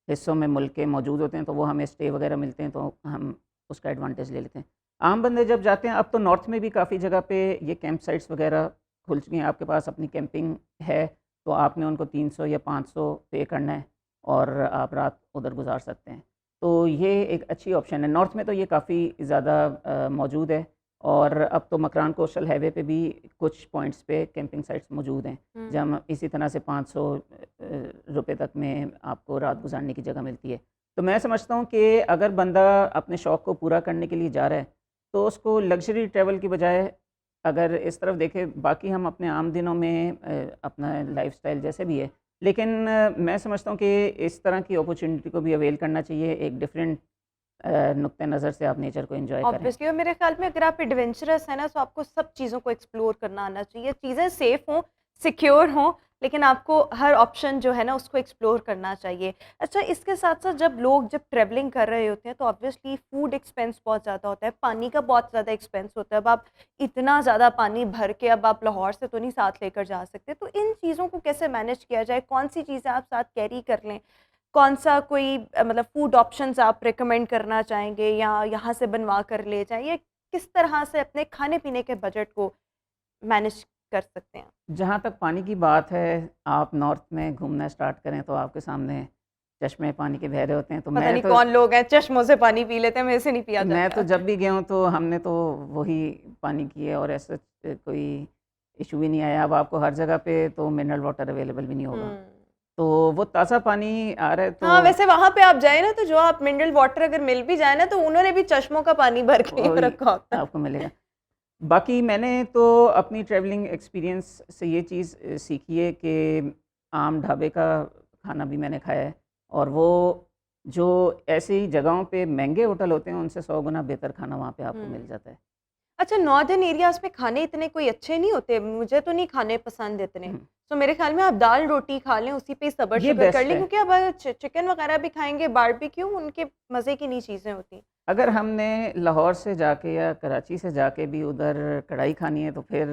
हिस्सों में मुल्क के मौजूद होते हैं, तो वो हमें स्टे वगैरह मिलते हैं, तो हम उसका एडवांटेज ले लेते हैं। आम बंदे जब जाते हैं, अब तो नॉर्थ में भी काफ़ी जगह पे ये कैंप साइट्स वगैरह खुल चुकी हैं। आपके पास अपनी कैंपिंग है, तो आपने उनको 300 या 500 पे करना है और आप रात उधर गुज़ार सकते हैं। तो ये एक अच्छी ऑप्शन है। नॉर्थ में तो ये काफ़ी ज़्यादा मौजूद है और अब तो मकरान कोस्टल हाईवे पे भी कुछ पॉइंट्स पे कैंपिंग साइट्स मौजूद हैं, हुँ। जहाँ इसी तरह से 500 रुपए तक में आपको रात गुज़ारने की जगह मिलती है। तो मैं समझता हूँ कि अगर बंदा अपने शौक़ को पूरा करने के लिए जा रहा है, तो उसको लग्ज़री ट्रैवल की बजाय अगर इस तरफ देखें, बाकी हम अपने आम दिनों में अपना लाइफ़स्टाइल जैसे भी है, लेकिन मैं समझता हूँ कि इस तरह की अपॉर्चुनिटी को भी अवेल करना चाहिए। एक डिफरेंट नुक्ते नज़र से आप नेचर को एन्जॉय करें। ऑब्वियसली, और मेरे ख्याल में अगर आप एडवेंचरस हैं ना, तो आपको सब चीज़ों को एक्सप्लोर करना आना चाहिए। चीज़ें सेफ हों, सिक्योर हों, लेकिन आपको हर ऑप्शन जो है ना उसको एक्सप्लोर करना चाहिए। अच्छा, इसके साथ-साथ जब ट्रैवलिंग कर रहे होते हैं तो ऑब्वियसली फूड एक्सपेंस बहुत ज़्यादा होता है, पानी का बहुत ज़्यादा एक्सपेंस होता है। अब आप इतना ज़्यादा पानी भर के अब आप लाहौर से तो नहीं साथ लेकर जा सकते, तो इन चीज़ों को कैसे मैनेज किया जाए? कौन-सी चीज़ें आप साथ कैरी कर लें? कौन-सा कोई मतलब फूड ऑप्शंस आप रिकमेंड करना चाहेंगे या यहाँ से बनवा कर ले जाएँ? ये किस तरह से अपने खाने-पीने के बजट को मैनेज कर सकते हैं? जहाँ तक पानी की बात है, आप नॉर्थ में घूमना स्टार्ट करें तो आपके सामने चश्मे पानी के बह रहे होते हैं। तो पता नहीं कौन लोग हैं, चश्मों से पानी पी लेते हैं, मेरे से नहीं पिया मैं तो जाता। जब भी गया हूँ तो हमने तो वही पानी की है और ऐसा कोई इशू भी नहीं आया। अब आपको हर जगह पे तो मिनरल वाटर अवेलेबल भी नहीं होगा। हुँ। तो वो ताज़ा पानी आ रहा है हाँ, तो वैसे वहाँ पे आप जाएँ ना, तो जो आप मिनरल वाटर अगर मिल भी जाए ना, तो उन्होंने भी चश्मों का पानी भर के ही वही रखा होता है। आपको मिलेगा। बाकी मैंने तो अपनी ट्रैवलिंग एक्सपीरियंस से ये चीज़ सीखी है कि आम ढाबे का खाना भी मैंने खाया है और वो जो ऐसी जगहों पे महँगे होटल होते हैं, उनसे 100 गुना बेहतर खाना वहाँ पे आपको मिल हुँ। जाता है। अच्छा, नॉर्दर्न एरियाज़ में खाने इतने कोई अच्छे नहीं होते, मुझे तो नहीं खाने पसंद इतने। हुँ, तो मेरे ख़्याल में आप दाल-रोटी खा लें, उसी पे ये सब्र-शुक्र कर बेस्ट लें, है। क्योंकि अब चिकन वग़ैरह भी खाएँगे, बारबेक्यू, उनके मज़े की नहीं चीज़ें होती। अगर हमने लाहौर से जाके या कराची से जाके भी उधर कढ़ाई खानी है, तो फिर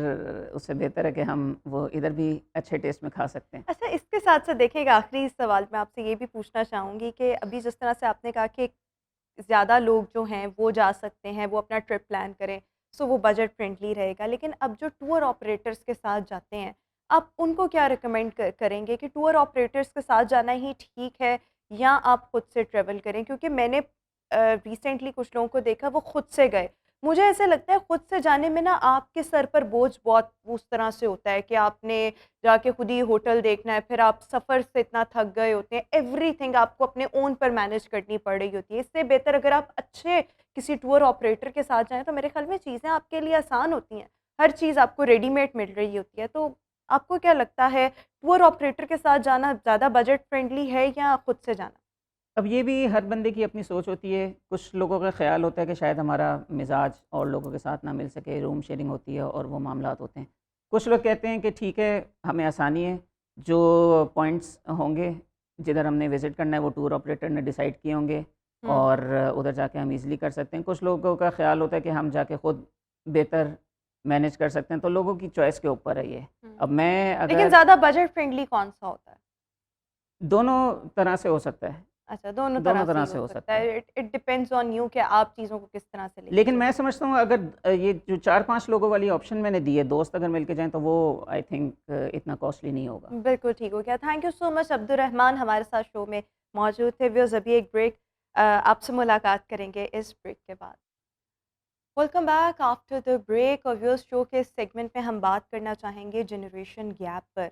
उससे बेहतर है कि हम वो इधर भी अच्छे टेस्ट में खा सकते हैं। अच्छा, इसके साथ-साथ देखिए, एक आखिरी सवाल मैं आपसे ये भी पूछना चाहूँगी कि अभी जिस तरह से आपने कहा कि ज़्यादा लोग जो हैं वो जा सकते हैं, वो अपना ट्रिप प्लान करें, सो वो बजट फ्रेंडली रहेगा। लेकिन अब जो टूर ऑपरेटर्स के साथ जाते हैं, आप उनको क्या रिकमेंड करेंगे कि टूर ऑपरेटर्स के साथ जाना ही ठीक है या आप खुद से ट्रैवल करें? क्योंकि मैंने रिसेंटली कुछ लोगों को देखा, वो खुद से गए। मुझे ऐसा लगता है खुद से जाने में ना आपके सर पर बोझ बहुत उस तरह से होता है कि आपने जाके खुद ही होटल देखना है, फिर आप सफ़र से इतना थक गए होते हैं, एवरीथिंग आपको अपने ओन पर मैनेज करनी पड़ रही होती है। इससे बेहतर अगर आप अच्छे किसी टूर ऑपरेटर के साथ जाएँ, तो मेरे ख़्याल में चीज़ें आपके लिए आसान होती हैं। हर चीज़ आपको रेडीमेड मिल रही होती है, तो आपको क्या लगता है, टूर ऑपरेटर के साथ जाना ज़्यादा बजट फ्रेंडली है या खुद से जाना? अब ये भी हर बंदे की अपनी सोच होती है। कुछ लोगों का ख़्याल होता है कि शायद हमारा मिज़ाज और लोगों के साथ ना मिल सके, रूम शेयरिंग होती है और वो मामलात होते हैं। कुछ लोग कहते हैं कि ठीक है, हमें आसानी है, जो पॉइंट्स होंगे जिधर हमने विज़िट करना है वो टूर ऑपरेटर ने डिसाइड किए होंगे हुँ, और उधर जाके हम ईज़िली कर सकते हैं। कुछ लोगों का ख़्याल होता है कि हम जाके खुद बेहतर मैनेज कर सकते हैं, तो लोगों की चॉइस के ऊपर है ये। हुँ। अब मैं लेकिन अगर ज़्यादा बजट फ्रेंडली कौन-सा होता है? दोनों तरह से हो सकता है, अच्छा, दोनों तरह दोनों से तरह ही से हो हो सकता सकता है। है। It it depends on you कि आप चीज़ों को किस तरह से लेके लेकिन मैं चलोगे। समझता हूँ अगर ये जो 4-5 लोगों वाली ऑप्शन मैंने दी है, दोस्त अगर मिल के जाएँ तो वो आई थिंक इतना कॉस्टली नहीं होगा। बिल्कुल ठीक हो गया। Thank you so much Abdurrahman हमारे साथ शो में मौजूद थे। व्यूअर्स अभी एक ब्रेक, आपसे मुलाकात करेंगे इस ब्रेक के बाद। Welcome back after the break और व्यूअर्स शो के इस सेगमेंट में हम बात करना चाहेंगे जनरेशन गैप पर।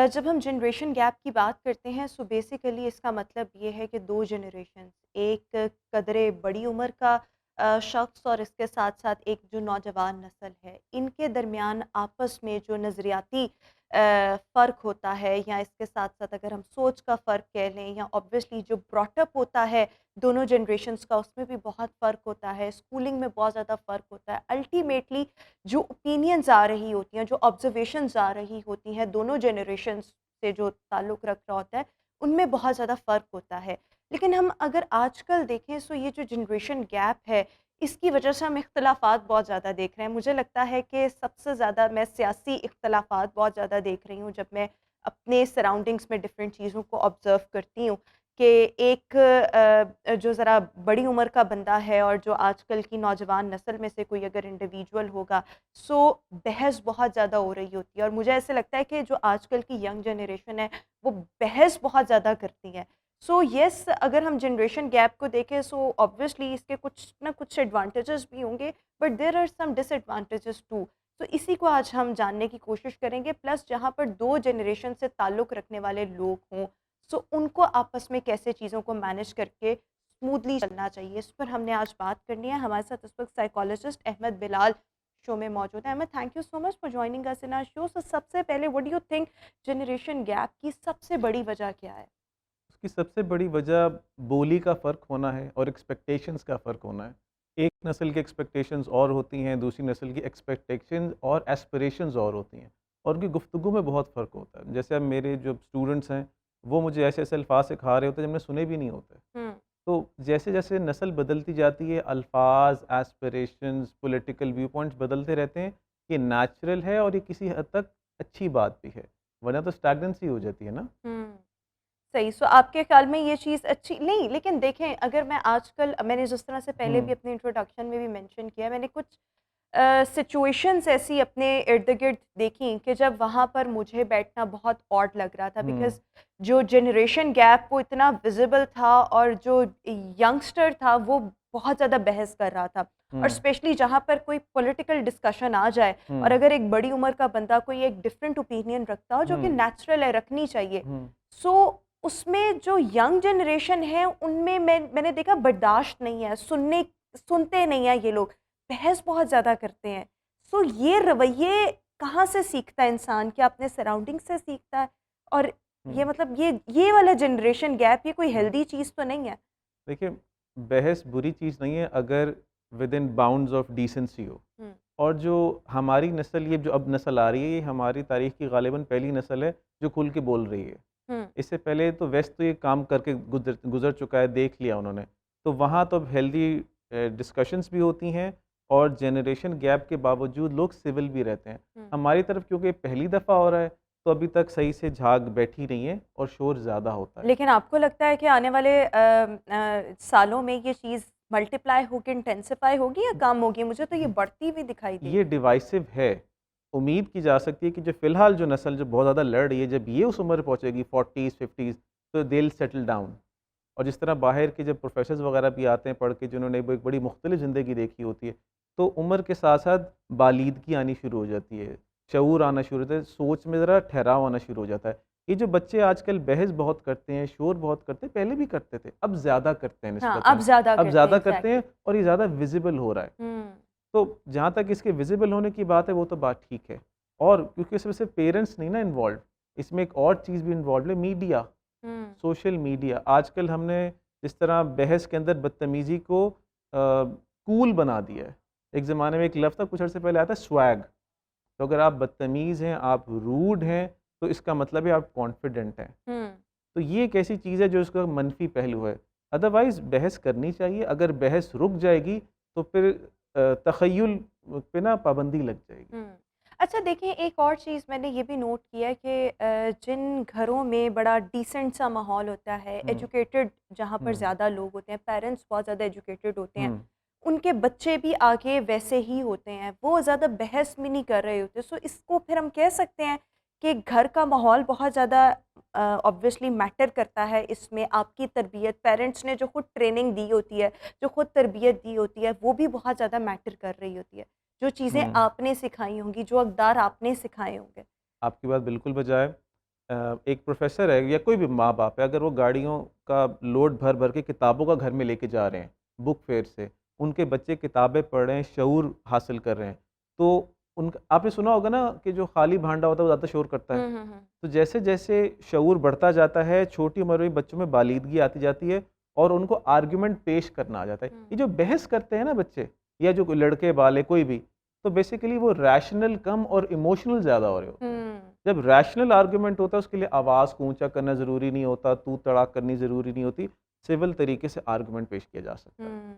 जब हम जनरेशन गैप की बात करते हैं सो बेसिकली इसका मतलब ये है कि दो जनरेशन, एक कदरे बड़ी उम्र का शख्स और इसके साथ साथ एक जो नौजवान नस्ल है, इनके दरमियान आपस में जो नज़रियाती फ़र्क होता है या इसके साथ साथ अगर हम सोच का फ़र्क कह लें या ऑब्वियसली जो ब्रॉटअप होता है दोनों जनरेशन्स का, उसमें भी बहुत फ़र्क होता है, स्कूलिंग में बहुत ज़्यादा फ़र्क होता है। अल्टीमेटली जो ओपिनियंस आ रही होती हैं, जो ऑब्जर्वेशंस आ रही होती हैं, दोनों जनरेशन्स से जो ताल्लुक़ रख रहा होता है, उनमें बहुत ज़्यादा फ़र्क होता है। लेकिन हम अगर आजकल देखें सो ये जो जनरेशन गैप है, इसकी वजह से हम इख्तिलाफ़ात बहुत ज़्यादा देख रहे हैं। मुझे लगता है कि सबसे ज़्यादा मैं सियासी इख्तिलाफ़ात बहुत ज़्यादा देख रही हूँ, जब मैं अपने सराउंडिंग्स में डिफ़रेंट चीज़ों को ऑब्ज़र्व करती हूँ कि एक जो ज़रा बड़ी उम्र का बंदा है और जो आजकल की नौजवान नस्ल में से कोई अगर इंडिविजुअल होगा, सो बहस बहुत ज़्यादा हो रही होती है और मुझे ऐसे लगता है कि जो आजकल की यंग जनरेशन है, वो बहस बहुत ज़्यादा करती है। सो येस, अगर हम जनरेशन गैप को देखें सो ऑब्वियसली इसके कुछ ना कुछ एडवांटेजेस भी होंगे, but there are some disadvantages too. तो इसी को आज हम जानने की कोशिश करेंगे, प्लस जहाँ पर दो जनरेशन से ताल्लुक़ रखने वाले लोग हों, सो उनको आपस में कैसे चीज़ों को मैनेज करके स्मूथली चलना चाहिए, इस पर हमने आज बात करनी है। हमारे साथ इस वक्त साइकोलॉजिस्ट अहमद बिलाल शो में मौजूद है। Ahmad, thank you so much for joining us in our show. So सबसे पहले what do you think generation gap की सबसे बड़ी वजह क्या है? उसकी सबसे बड़ी वजह बोली का फ़र्क होना है और एक्सपेक्टेशंस का फ़र्क होना है। एक नस्ल की एक्सपेक्टेशंस और होती हैं, दूसरी नस्ल की एक्सपेक्टेशंस और एस्पिरेशंस और होती हैं और उनकी गुफ्तगू में बहुत फ़र्क होता है। जैसे अब मेरे जो स्टूडेंट्स हैं, वो मुझे ऐसे-ऐसे अल्फ़ाज़ सिखा रहे होते हैं, जब मैंने सुने भी नहीं होते। हुँ, तो जैसे-जैसे नस्ल बदलती जाती है, अल्फ़ाज़, एस्पिरेशंस, पॉलिटिकल व्यू पॉइंट्स बदलते रहते हैं। ये नेचुरल है और ये किसी हद तक अच्छी बात भी है, वरना तो स्टैग्नेंसी हो जाती है ना। हुँ। सही, सो आपके ख़्याल में ये चीज़ अच्छी नहीं, लेकिन देखें अगर मैं आजकल मैंने जिस तरह से पहले भी हुँ, अपने इंट्रोडक्शन में भी मेंशन किया, मैंने कुछ सिचुएशंस ऐसी अपने इर्द-गिर्द देखी कि जब वहाँ पर मुझे बैठना बहुत ऑड लग रहा था, हुँ, बिकॉज़ जो जनरेशन गैप वो इतना विज़िबल था और जो यंगस्टर था वो बहुत ज़्यादा बहस कर रहा था। और हुँ, स्पेशली जहाँ पर कोई पॉलिटिकल डिस्कशन आ जाए और हुँ, अगर एक बड़ी उम्र का बंदा कोई एक डिफरेंट ओपिनियन रखता हो जो कि हुँ, नेचुरल है, रखनी चाहिए। हुँ। सो उसमें जो यंग जनरेशन है उनमें मैंने देखा बर्दाश्त नहीं है, सुनते नहीं हैं ये लोग, बहस बहुत ज़्यादा करते हैं। सो ये रवैये कहाँ से सीखता है इंसान? क्या अपने सराउंडिंग से सीखता है? और ये हुँ, मतलब ये वाला जनरेशन गैप ये कोई हुँ। हेल्दी चीज़ तो नहीं है। देखिए, बहस बुरी चीज़ नहीं है अगर विदिन बाउंड्स ऑफ डिसेंसी हो। हुँ, और जो हमारी नस्ल, ये जो अब नस्ल आ रही है, ये हमारी तारीख़ की ग़ालिबन पहली नस्ल है जो खुल के बोल रही है। हुँ, इससे पहले तो वेस्ट तो ये काम करके गुज़र गुज़र चुका है, देख लिया उन्होंने। तो वहाँ तो अब हेल्दी डिस्कशंस भी होती हैं और जनरेशन गैप के बावजूद लोग सिविल भी रहते हैं। हुँ। हमारी तरफ क्योंकि पहली दफ़ा हो रहा है, तो अभी तक सही से झाग बैठी नहीं है और शोर ज़्यादा होता है। लेकिन आपको लगता है कि आने वाले सालों में ये चीज़ मल्टीप्लाई होगी, इंटेंसिफ़ाई होगी या कम होगी? मुझे तो ये बढ़ती हुई दिखाई दे ये रही है। डिवाइसिव है। उम्मीद की जा सकती है कि जो फ़िलहाल जो नस्ल जो बहुत ज़्यादा लड़ रही है, जब ये उस उम्र पहुँचेगी 40s 50s, तो दे विल सेटल डाउन। और जिस तरह बाहर के जब प्रोफ़ेसर्स वग़ैरह भी आते हैं पढ़ के, जिन्होंने वो एक बड़ी मुख्तलिफ़ ज़िंदगी देखी होती है, तो उम्र के साथ-साथ बालीदगी आनी शुरू हो जाती है, शऊर आना शुरू होता है, सोच में ज़रा ठहराव आना शुरू हो जाता है। ये जो बच्चे आजकल बहस बहुत करते हैं, शोर बहुत करते हैं, पहले भी करते थे, अब ज़्यादा करते हैं हाँ, अब निस्बतन। ज़्यादा अब करते हैं, ज़्यादा करते एग्ज़ैक्टली। हैं और ये ज़्यादा विज़िबल हो रहा है। हुँ, तो जहाँ तक इसके विज़िबल होने की बात है, वो तो बात ठीक है। और क्योंकि इसमें सिर्फ पेरेंट्स नहीं ना इन्वॉल्व, इसमें एक और चीज़ भी इन्वॉल्व है, मीडिया, सोशल मीडिया। आजकल हमने जिस तरह बहस के अंदर बदतमीज़ी को कूल बना दिया है। एक ज़माने में एक लफ्ज़ था कुछ अर्से पहले आया था, स्वैग। तो अगर आप बदतमीज़ हैं, आप रूड हैं, तो इसका मतलब है आप कॉन्फिडेंट हैं। तो ये एक ऐसी चीज़ है जो इसका मनफी पहलू है। अदरवाइज़ बहस करनी चाहिए, अगर बहस रुक जाएगी तो फिर तख़य्युल पे ना पाबंदी लग जाएगी। अच्छा देखिए, एक और चीज़ मैंने ये भी नोट किया है कि जिन घरों में बड़ा डिसेंट सा माहौल होता है, हम्म, एजुकेटेड जहाँ पर हम्म, ज़्यादा लोग होते हैं, पेरेंट्स बहुत ज़्यादा एजुकेटेड होते हैं, हम्म, उनके बच्चे भी आगे वैसे ही होते हैं, वो ज़्यादा बहस भी नहीं कर रहे होते। सो इसको फिर हम कह सकते हैं कि घर का माहौल बहुत ज़्यादा ऑब्वियसली मैटर करता है इसमें। आपकी तरबियत, पेरेंट्स ने जो खुद ट्रेनिंग दी होती है, जो खुद तरबियत दी होती है, वो भी बहुत ज़्यादा मैटर कर रही होती है। जो चीज़ें हम्म। आपने सिखाई होंगी, जो अक़दार आपने सिखाए होंगे। आपकी बात बिल्कुल बजाय। एक प्रोफेसर है या कोई भी माँ बाप है, अगर वो गाड़ियों का लोड भर भर के किताबों का घर में लेके जा रहे हैं बुक फेयर से, उनके बच्चे किताबें पढ़ रहे हैं, शऊर हासिल कर रहे हैं, तो उनका आपने सुना होगा ना कि जो खाली भांडा होता है वो ज़्यादा शोर करता है। तो जैसे जैसे शऊर बढ़ता जाता है, छोटी उम्र में बच्चों में बालीदगी आती जाती है और उनको आर्ग्यूमेंट पेश करना आ जाता है। ये जो बहस करते हैं ना बच्चे, या जो कोई लड़के वाले कोई भी, तो बेसिकली वो रैशनल कम और इमोशनल ज़्यादा हो रहे होते हैं। जब रैशनल आर्गुमेंट होता है उसके लिए आवाज़ को ऊंचा करना ज़रूरी नहीं होता, तू तड़ाक करनी ज़रूरी नहीं होती, सिविल तरीके से आर्गुमेंट पेश किया जा सकता है।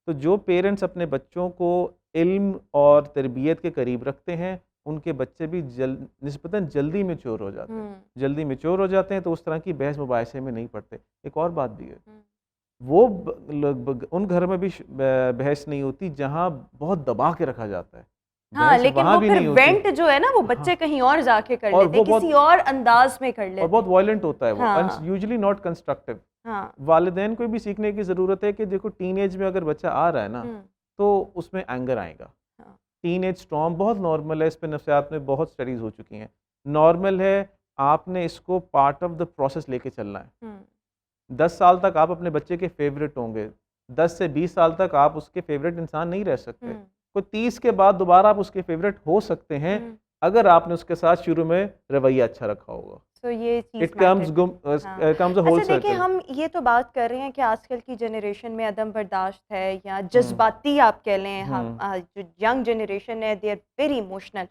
तो जो पेरेंट्स अपने बच्चों को इल्म और तरबियत के करीब रखते हैं, उनके बच्चे भी निस्बतन जल्दी मैच्योर हो जाते हैं। जल्दी मैच्योर हो जाते हैं तो उस तरह की बहस मुबाहिसे में नहीं पड़ते। एक और बात भी है, वो लगभग उन घर में भी बहस नहीं होती जहाँ बहुत दबा के रखा जाता है। हाँ, बहस लेकिन वहाँ वो भी फिर नहीं होती। वेंट जो है ना, वो हाँ, बच्चे कहीं और जाके कर और लेते हैं, वो बहुत किसी और अंदाज में कर लेते और बहुत हैं। वायलेंट होता है वो, हाँ, यूजुअली नॉट कंस्ट्रक्टिव। हाँ। वालिदैन को भी सीखने की ज़रूरत है कि देखो टीनेज में अगर बच्चा आ रहा है ना, तो उसमें एंगर आएगा। हाँ। टीनेज स्टॉर्म बहुत नॉर्मल है, इस पे नफ्सियात में बहुत स्टडीज़ हो चुकी हैं। नॉर्मल है, आपने इसको पार्ट ऑफ द प्रोसेस लेके चलना है। 10 साल तक आप अपने बच्चे के फेवरेट होंगे, 10 से 20 साल तक आप उसके फेवरेट इंसान नहीं रह सकते। कोई 30 के बाद दोबारा आप उसके फेवरेट हो सकते हैं, अगर आपने उसके साथ शुरू में रवैया अच्छा रखा होगा। तो ये चीज़ इट कम्स हाँ। कम्स अ होल अच्छा देखिए, सर्कल। हम ये तो बात कर रहे हैं कि आजकल की जनरेशन में अदम बर्दाश्त है या जज्बाती आप कह लें, हम जो यंग जनरेशन है दे आर वेरी इमोशनल।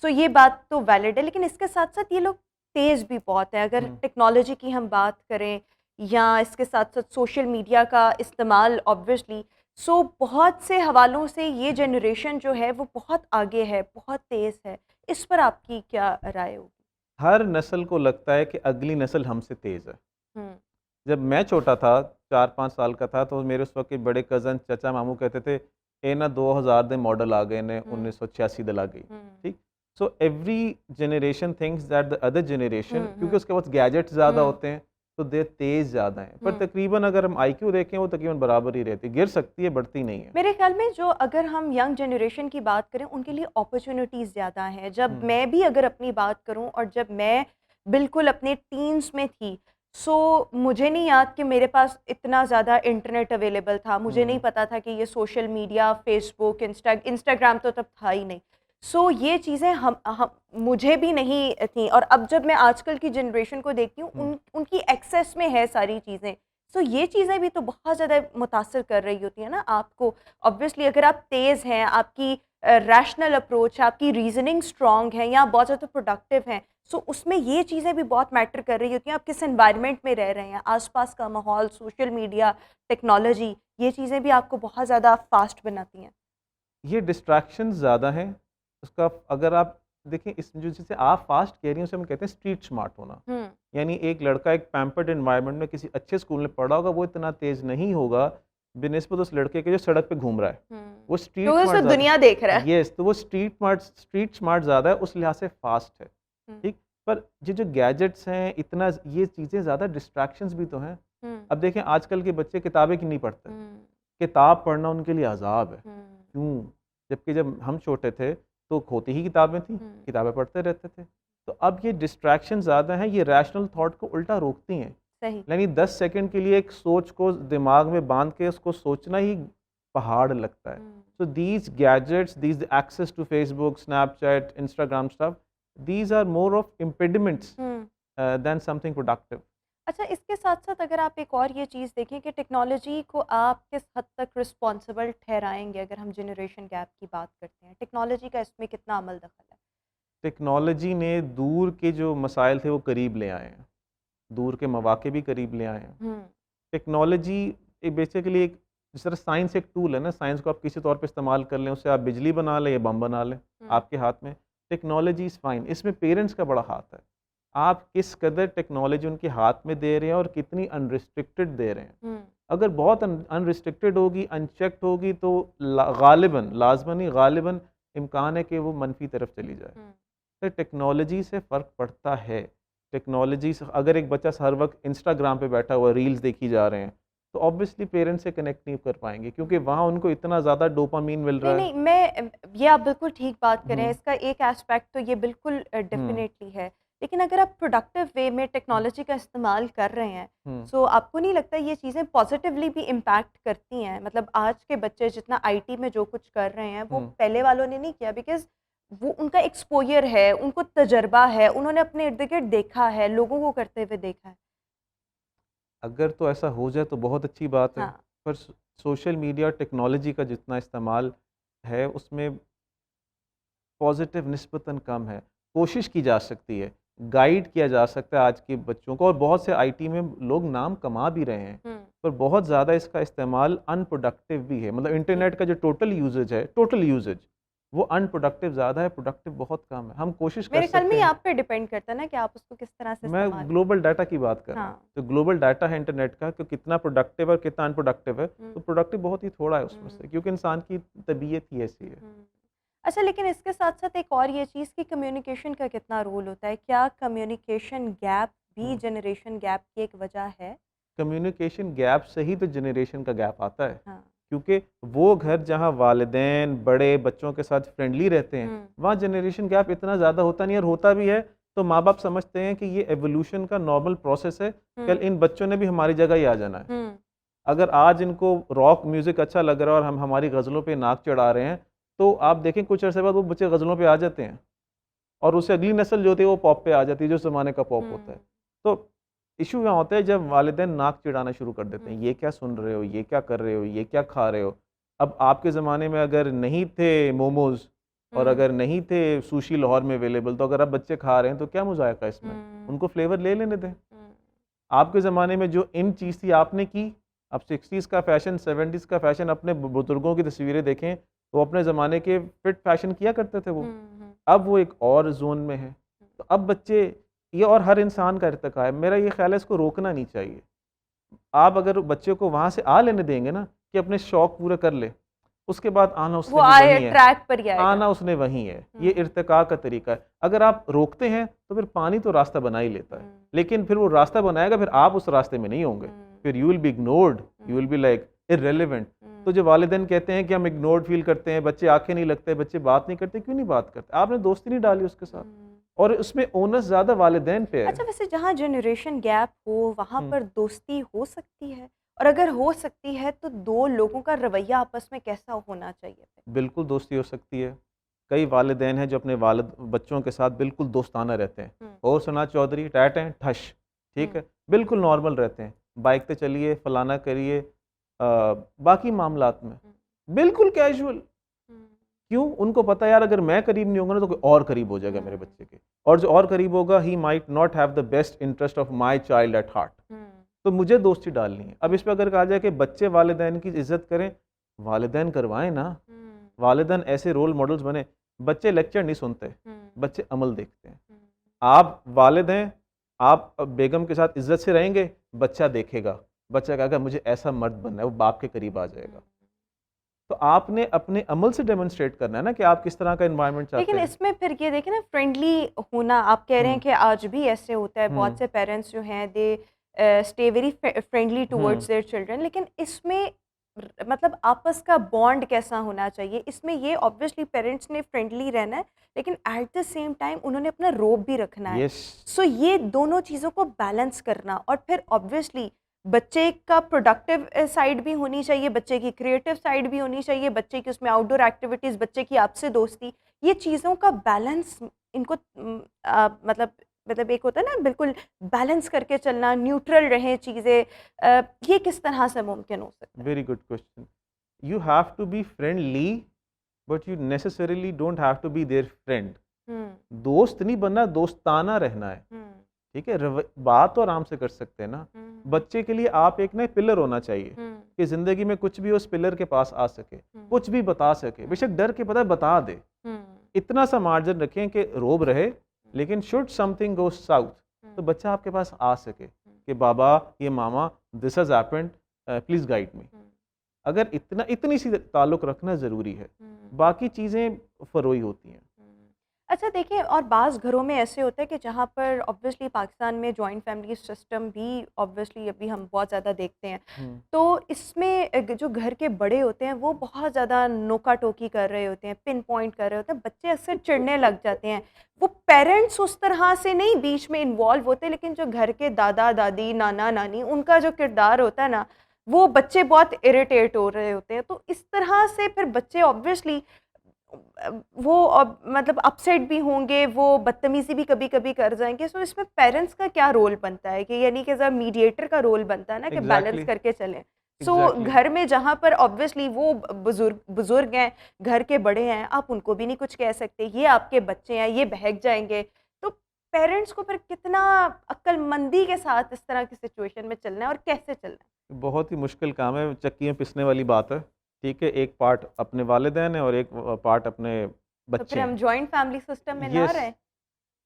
सो ये बात तो वैलिड है, लेकिन इसके साथ साथ ये लोग तेज़ भी बहुत है। अगर टेक्नोलॉजी की हम बात करें या इसके साथ साथ सोशल मीडिया का इस्तेमाल ऑब्वियसली, सो बहुत से हवालों से ये जनरेशन जो है वो बहुत आगे है, बहुत तेज़ है। इस पर आपकी क्या राय होगी? हर नस्ल को लगता है कि अगली नस्ल हमसे तेज़ है। हुँ, जब मैं छोटा था, 4-5 साल का था, तो मेरे उस वक़्त के बड़े कज़न, चाचा, मामू कहते थे, "ए ना 2000 दे मॉडल आ गए ने, 1986 दे लग गई।" ठीक? So every generation thinks that the other generation, क्योंकि उसके पास गैजेट्स ज़्यादा होते हैं, तो दे तेज़ ज़्यादा हैं। पर तकरीबन अगर हम आईक्यू देखें, वो तकरीबन बराबर ही रहती है, गिर सकती है, बढ़ती नहीं है। मेरे ख्याल में जो अगर हम यंग जनरेशन की बात करें, उनके लिए अपॉर्चुनिटीज़ ज़्यादा हैं। जब मैं भी अगर अपनी बात करूं और जब मैं बिल्कुल अपने टीन्स में थी, सो मुझे नहीं याद कि मेरे पास इतना ज़्यादा इंटरनेट अवेलेबल था। मुझे नहीं पता था कि ये सोशल मीडिया, फेसबुक, इंस्टाग्राम तो तब था ही नहीं। सो ये चीज़ें हम मुझे भी नहीं थी, और अब जब मैं आजकल की जनरेशन को देखती हूँ, उनकी एक्सेस में है सारी चीज़ें। सो ये चीज़ें भी तो बहुत ज़्यादा मुतासिर कर रही होती हैं ना आपको। ऑब्वियसली अगर आप तेज़ हैं, आपकी रैशनल अप्रोच है, आपकी रीज़निंग स्ट्रॉन्ग है या बहुत ज़्यादा प्रोडक्टिव हैं, सो उसमें ये चीज़ें भी बहुत मैटर कर रही होती हैं। आप किस एनवायरनमेंट में रह रहे हैं, आसपास का माहौल, सोशल मीडिया, टेक्नोलॉजी, ये चीज़ें भी आपको बहुत ज़्यादा फास्ट बनाती हैं। ये डिस्ट्रैक्शन ज़्यादा हैं। उसका अगर आप देखें, इस जो जिसे आप फास्ट कह रही हैं, उसे हम कहते हैं स्ट्रीट स्मार्ट होना। यानी एक लड़का एक पैम्पर्ड एनवायरनमेंट में किसी अच्छे स्कूल में पढ़ा होगा, वो इतना तेज़ नहीं होगा बिनिस्बत उस लड़के के जो सड़क पे घूम रहा है। वो स्ट्रीट क्योंकि स्मार्ट उसको दुनिया देख रहा है। यस, तो वो स्ट्रीट स्मार्ट ज़्यादा है, उस लिहाज से फास्ट है। ठीक। पर ये जो गैजेट्स हैं, इतना ये चीज़ें ज़्यादा डिस्ट्रैक्शंस भी तो हैं। अब देखें, आजकल के बच्चे किताबें क्यों नहीं पढ़ते? किताब पढ़ना उनके लिए अजाब है। क्यों? जबकि जब हम छोटे थे तो होती ही किताबें थी, किताबें पढ़ते रहते थे। तो अब ये डिस्ट्रैक्शन ज़्यादा हैं, ये रैशनल थॉट को उल्टा रोकती हैं। सही। यानी 10 सेकंड के लिए एक सोच को दिमाग में बांध के उसको सोचना ही पहाड़ लगता है। So these gadgets, these access to Facebook, Snapchat, Instagram stuff, these are more of impediments hmm. Than something productive. अच्छा, इसके साथ साथ अगर आप एक और ये चीज़ देखें कि टेक्नोलॉजी को आप किस हद तक रिस्पॉन्सिबल ठहराएंगे, अगर हम जनरेशन गैप की बात करते हैं, टेक्नोलॉजी का इसमें कितना अमल दखल है? टेक्नोलॉजी ने दूर के जो मसाइल थे वो करीब ले आए हैं, दूर के मौाक़े भी करीब ले आए हैं। हम्म। टेक्नोलॉजी एक बेसिकली एक जिस तरह साइंस एक टूल है ना, साइंस को आप किसी तौर पे इस्तेमाल कर लें, उससे आप बिजली बना लें या बम बना लें, आपके हाथ में। टेक्नोलॉजी इज़ फाइन, इसमें पेरेंट्स का बड़ा हाथ है। आप किस कदर टेक्नोलॉजी उनके हाथ में दे रहे हैं और कितनी अनरिस्ट्रिक्टेड दे रहे हैं। हम्म। अगर बहुत अनरिस्ट्रिक्टेड होगी, अनचेक्ड होगी, तो गालिबन लाजमन ही गालिबन इम्कान है कि वो मनफी तरफ चली जाए। हम्म। तो टेक्नोलॉजी से फ़र्क पड़ता है। टेक्नोलॉजी से अगर एक बच्चा हर वक्त इंस्टाग्राम पे बैठा हुआ रील्स देखी जा रहे हैं, तो ऑब्वियसली पेरेंट्स से कनेक्ट नहीं कर पाएंगे, क्योंकि वहाँ उनको इतना ज़्यादा डोपामीन मिल रहा नहीं है। नहीं, मैं ये आप बिल्कुल ठीक बात करें, हम्म, इसका एक एस्पेक्ट तो ये बिल्कुल हम्म, डेफिनेटली है, लेकिन अगर आप प्रोडक्टिव वे में टेक्नोलॉजी का इस्तेमाल कर रहे हैं, हम्म, सो आपको नहीं लगता ये चीज़ें पॉजिटिवली भी इम्पैक्ट करती हैं? मतलब आज के बच्चे जितना आईटी में जो कुछ कर रहे हैं वो हम्म। पहले वालों ने नहीं किया, बिकॉज वो उनका एक्सपोजर है, उनको तजर्बा है, उन्होंने अपने इर्द गिर्द देखा है, लोगों को करते हुए देखा है। अगर तो ऐसा हो जाए तो बहुत अच्छी बात है, हाँ। पर सोशल मीडिया टेक्नोलॉजी का जितना इस्तेमाल है उसमें पॉजिटिव निस्बतन कम है। कोशिश की जा सकती है, गाइड किया जा सकता है आज के बच्चों को, और बहुत से आईटी में लोग नाम कमा भी रहे हैं, हम्म। पर बहुत ज़्यादा इसका इस्तेमाल अनप्रोडक्टिव भी है। मतलब इंटरनेट का जो टोटल यूजेज है, टोटल यूजेज वो अनप्रोडक्टिव ज़्यादा है, प्रोडक्टिव बहुत कम है। हम कोशिश कर मेरे ख्याल में सकते ये हैं। आप पे डिपेंड करता है ना कि आप उसको किस तरह से मैं इस्तेमाल ग्लोबल डाटा की बात कर रहा हूँ, हाँ। तो ग्लोबल डाटा है इंटरनेट का कि कितना प्रोडक्टिव और कितना अनप्रोडक्टिव है, हम्म। तो प्रोडक्टिव बहुत ही थोड़ा है उसमें से, हम्म। क्योंकि इंसान की तबीयत ही ऐसी है। हम्म। अच्छा, लेकिन इसके साथ साथ एक और ये चीज़ कि कम्युनिकेशन का कितना रोल होता है? क्या कम्युनिकेशन गैप भी जनरेशन गैप की एक वजह है? कम्युनिकेशन गैप से ही तो जनरेशन का गैप आता है, हाँ। क्योंकि वो घर जहाँ वालिदैन बड़े बच्चों के साथ फ्रेंडली रहते हैं, हम्म। वहाँ जनरेशन गैप इतना ज़्यादा होता नहीं, और होता भी है तो माँ बाप समझते हैं कि ये एवोल्यूशन का नॉर्मल प्रोसेस है, कल इन बच्चों ने भी हमारी जगह ही आ जाना है। हम्म। अगर आज इनको रॉक म्यूज़िक अच्छा लग रहा है और हम हमारी गज़लों पे नाक चढ़ा रहे हैं, तो आप देखें कुछ अर्से बाद वो बच्चे गज़लों पे आ जाते हैं, और उससे अगली नस्ल जो होती है वो पॉप पे आ जाती है, जो ज़माने का पॉप होता है। तो इशू यहाँ होता है जब वालिदैन नाक चिढ़ाना शुरू कर देते हैं, ये क्या सुन रहे हो, ये क्या कर रहे हो, ये क्या खा रहे हो। अब आपके ज़माने में अगर नहीं थे मोमोज़ और अगर नहीं थे सुशी लाहौर में अवेलेबल, तो अगर अब बच्चे खा रहे हैं तो क्या मुज़ायका इसमें, उनको फ्लेवर ले लेने दें। आपके ज़माने में जो इन चीज़ थी आपने की, अब 60s का फ़ैशन 70s का फ़ैशन, अपने बुज़ुर्गों की तस्वीरें देखें तो अपने ज़माने के फिट फ़ैशन किया करते थे वो, अब वो एक और जोन में है। तो अब बच्चे ये, और हर इंसान का इर्तिका है, मेरा ये ख्याल है इसको रोकना नहीं चाहिए। आप अगर बच्चे को वहाँ से आ लेने देंगे ना कि अपने शौक पूरे कर ले, उसके बाद आना उसने वो भी आए वही है, ट्रैक पर ही आएगा। आना उसने वही है। ये इर्तिका का तरीका है। अगर आप रोकते हैं तो फिर पानी तो रास्ता बना ही लेता है, लेकिन फिर वो रास्ता बनाएगा, फिर आप उस रास्ते में नहीं होंगे, फिर you will be ignored, you will be like irrelevant. तो जो वालिदैन कहते हैं कि हम इग्नोर्ड फील करते हैं, बच्चे आंखें नहीं लगते, बच्चे बात नहीं करते, क्यों नहीं बात करते? आपने दोस्ती नहीं डाली उसके साथ, और उसमें ओनस ज़्यादा वालिदैन पे है। अच्छा, वैसे जहाँ जनरेशन गैप हो वहाँ पर दोस्ती हो सकती है, और अगर हो सकती है तो दो लोगों का रवैया आपस में कैसा होना चाहिए फिर? बिल्कुल दोस्ती हो सकती है। कई वालिदैन हैं जो अपने बच्चों के साथ बिल्कुल दोस्ताना रहते हैं। और सुना चौधरी टैट हैं ठश, ठीक है, बिल्कुल नॉर्मल रहते हैं, बाइक पे चलिए, फलाना करिए, बाकी मामलात में बिल्कुल कैजुअल। क्यों? उनको पता है यार अगर मैं करीब नहीं होगा ना तो कोई और करीब हो जाएगा मेरे बच्चे के, और जो और करीब होगा he might not have the best interest of my child at heart. तो मुझे दोस्ती डालनी है। अब इस पर अगर कहा जाए कि बच्चे वालिदैन की इज्जत करें, वालिदैन करवाएं ना, वालिदैन ऐसे रोल मॉडल्स बने। बच्चे लेक्चर नहीं सुनते, बच्चे अमल देखते हैं। आप वालिद हैं, आप बेगम के साथ इज्जत से रहेंगे, बच्चा देखेगा, बच्चा कहेगा मुझे ऐसा मर्द बनना है, वो बाप के करीब आ जाएगा। तो आपने अपने अमल से डेमोन्स्ट्रेट करना है ना कि आप किस तरह का एनवायरनमेंट चाहते लेकिन हैं। इसमें फिर ये देखें ना, फ्रेंडली होना, आप कह रहे हैं कि आज भी ऐसे होता है, बहुत से पेरेंट्स जो हैं they stay very friendly towards their children, लेकिन इसमें मतलब आपस का बॉन्ड कैसा होना चाहिए? इसमें ये ऑब्वियसली पेरेंट्स ने फ्रेंडली रहना है, लेकिन एट द सेम टाइम उन्होंने अपना रोब भी रखना है। सो ये दोनों चीज़ों को बैलेंस करना, और फिर ऑब्वियसली बच्चे का प्रोडक्टिव साइड भी होनी चाहिए, बच्चे की क्रिएटिव साइड भी होनी चाहिए, बच्चे की उसमें आउटडोर एक्टिविटीज़, बच्चे की आपसे दोस्ती, ये चीज़ों का बैलेंस इनको मतलब एक होता है ना बिल्कुल बैलेंस करके चलना, न्यूट्रल रहें चीज़ें, ये किस तरह से मुमकिन हो सकता है? Very good question. You have to be friendly but you necessarily don't have to be their friend. Hmm दोस्त नहीं बनना, दोस्ताना रहना है। हम्म ठीक है, बात तो आराम से कर सकते हैं ना। बच्चे के लिए आप एक ना पिलर होना चाहिए हम्म कि ज़िंदगी में कुछ भी उस पिलर के पास आ सके, कुछ भी बता सके, बेशक डर के पता है बता दे। हम्म इतना सा मार्जिन रखें कि रोब रहे, लेकिन शुड समथिंग गो साउथ तो बच्चा आपके पास आ सके कि बाबा, ये मामा, this has happened, please guide me. अगर इतनी सी ताल्लुक़ रखना ज़रूरी है, बाकी चीज़ें फ़रोई होती हैं। अच्छा देखिए, और बाज़ घरों में ऐसे होता है कि जहाँ पर ऑब्वियसली पाकिस्तान में जॉइंट फैमिली सिस्टम भी ऑब्वियसली अभी हम बहुत ज़्यादा देखते हैं, हम्म, तो इसमें जो घर के बड़े होते हैं वो बहुत ज़्यादा नोका टोकी कर रहे होते हैं, पिन पॉइंट कर रहे होते हैं, बच्चे अक्सर चिढ़ने लग जाते हैं। वो पेरेंट्स उस तरह से नहीं बीच में इन्वॉल्व होते, लेकिन जो घर के दादा दादी, नाना नानी, उनका जो किरदार होता है ना, वो बच्चे बहुत इरिटेट हो रहे होते हैं। तो इस तरह से फिर बच्चे ऑब्वियसली वो अब मतलब अपसेट भी होंगे, वो बदतमीज़ी भी कभी-कभी कर जाएँगे। सो इसमें पेरेंट्स का क्या रोल बनता है कि यानी कि एज़ अ मीडिएटर का रोल बनता है ना कि बैलेंस एग्जैक्टली, करके चलें। So exactly. घर में जहाँ पर ऑब्वियसली वो बुज़ुर्ग बुज़ुर्ग हैं, घर के बड़े हैं, आप उनको भी नहीं कुछ कह सकते, ये आपके बच्चे हैं, ये बहक जाएँगे। तो पेरेंट्स को फिर कितना अक्लमंदी के साथ इस तरह की सिचुएशन में चलना है और कैसे चलना है? बहुत ही मुश्किल काम है, चक्की में पिसने वाली बात है। ठीक है, एक पार्ट अपने वालिदैन है और एक पार्ट अपने तो बच्चे फिर हम हैं। जॉइंट फैमिली सिस्टम में ना यस, रहें?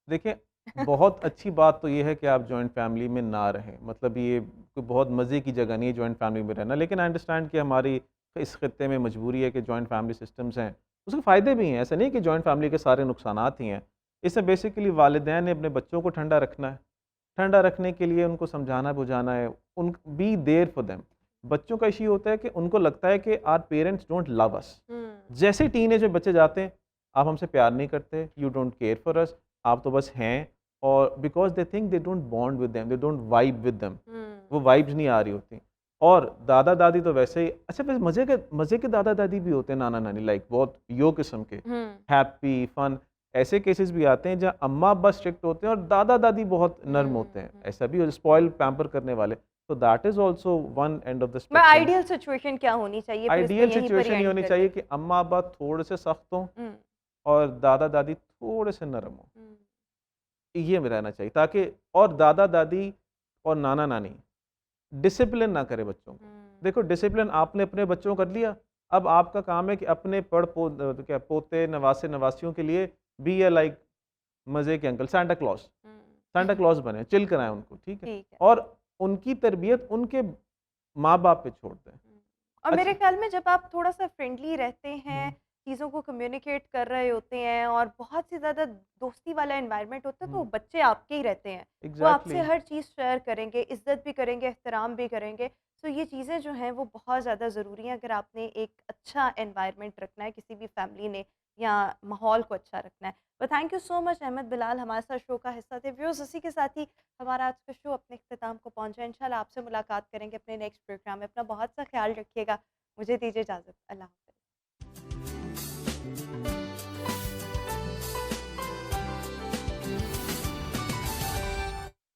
देखिए, बहुत अच्छी बात तो ये है कि आप जॉइंट फैमिली में ना रहें, मतलब ये कोई बहुत मज़े की जगह नहीं है जॉइंट फैमिली में रहना। लेकिन आई अंडरस्टैंड कि हमारी इस खित्ते में मजबूरी है कि जॉइंट फैमिली सिस्टम्स हैं, उसके फ़ायदे भी हैं, ऐसा नहीं कि जॉइंट फैमिली के सारे नुकसानात ही हैं। इससे बेसिकली वालिदैन ने अपने बच्चों को ठंडा रखना है, ठंडा रखने के लिए उनको समझाना बुझाना है, उन बी देयर फॉर देम। बच्चों का इश्यू होता है कि उनको लगता है कि our parents don't love us. हुँ। जैसे टीनेज में बच्चे जाते हैं, आप हमसे प्यार नहीं करते, you don't care for us, आप तो बस हैं। और because they think they don't bond with them, they don't vibe with them, हुँ। वो वाइब्स नहीं आ रही होती। और दादा दादी तो वैसे ही अच्छा, वैसे मज़े के दादा दादी भी होते हैं, नाना नानी, लाइक बहुत यो किस्म के, हुँ। Happy fun. ऐसे केसेस भी आते हैं जहाँ अम्मा अब्बा स्ट्रिक्ट होते हैं और दादा दादी बहुत नर्म होते हैं, ऐसा भी हो, स्पॉइल पैम्पर करने वाले। तो that is also one end of the मैं स्पेक्ट्रम। आइडियल सिचुएशन क्या होनी चाहिए फिर इसको आइडियल यहीं पर ही सिचुएशन ये एंड होनी कर चाहिए दें? कि अम्मा अब्बा थोड़े से सख्त हों हुँ। और दादा दादी थोड़े से नरम हों, हुँ। ये में रहना चाहिए ताकि, और दादा दादी और नाना नानी डिसिप्लिन ना करे बच्चों को। हुँ। देखो, डिसिप्लिन आपने अपने बच्चों को कर लिया, अब आपका काम है कि अपने क्या पोते नवासे नवासियों के लिए बी ए लाइक मज़े के अंकल, सांता क्लॉज, हुँ। सांता क्लॉज बने, चिल कराएं उनको, ठीक है। ठीक है। और उनकी तरबियत उनके माँ बाप पे छोड़ दें। हुँ। और मेरे अच्छा। ख़्याल में जब आप थोड़ा-सा फ्रेंडली रहते हैं, हम्म, चीज़ों को कम्युनिकेट कर रहे होते हैं और बहुत ही ज़्यादा दोस्ती वाला एनवायरनमेंट होता है, तो हम्म, बच्चे आपके ही रहते हैं। वो आपसे एग्जैक्टली। हर चीज़ शेयर करेंगे, इज़्ज़त भी करेंगे, एहतराम भी करेंगे। तो ये चीज़ें जो हैं वो बहुत ज़्यादा ज़रूरी हैं अगर आपने एक अच्छा एनवायरनमेंट रखना है किसी भी फैमिली ने या माहौल को अच्छा रखना है। तो thank you so much Ahmed Bilal हमारे साथ शो का हिस्सा थे। व्यूअर्स, इसी के साथ ही हमारा आज का शो अपने इख्तिताम को पहुँचा है। इंशाल्लाह आपसे मुलाकात करेंगे अपने नेक्स्ट प्रोग्राम में। अपना बहुत सा ख्याल रखिएगा। मुझे दीजिए इजाज़त। अल्लाह हाफ़िज़।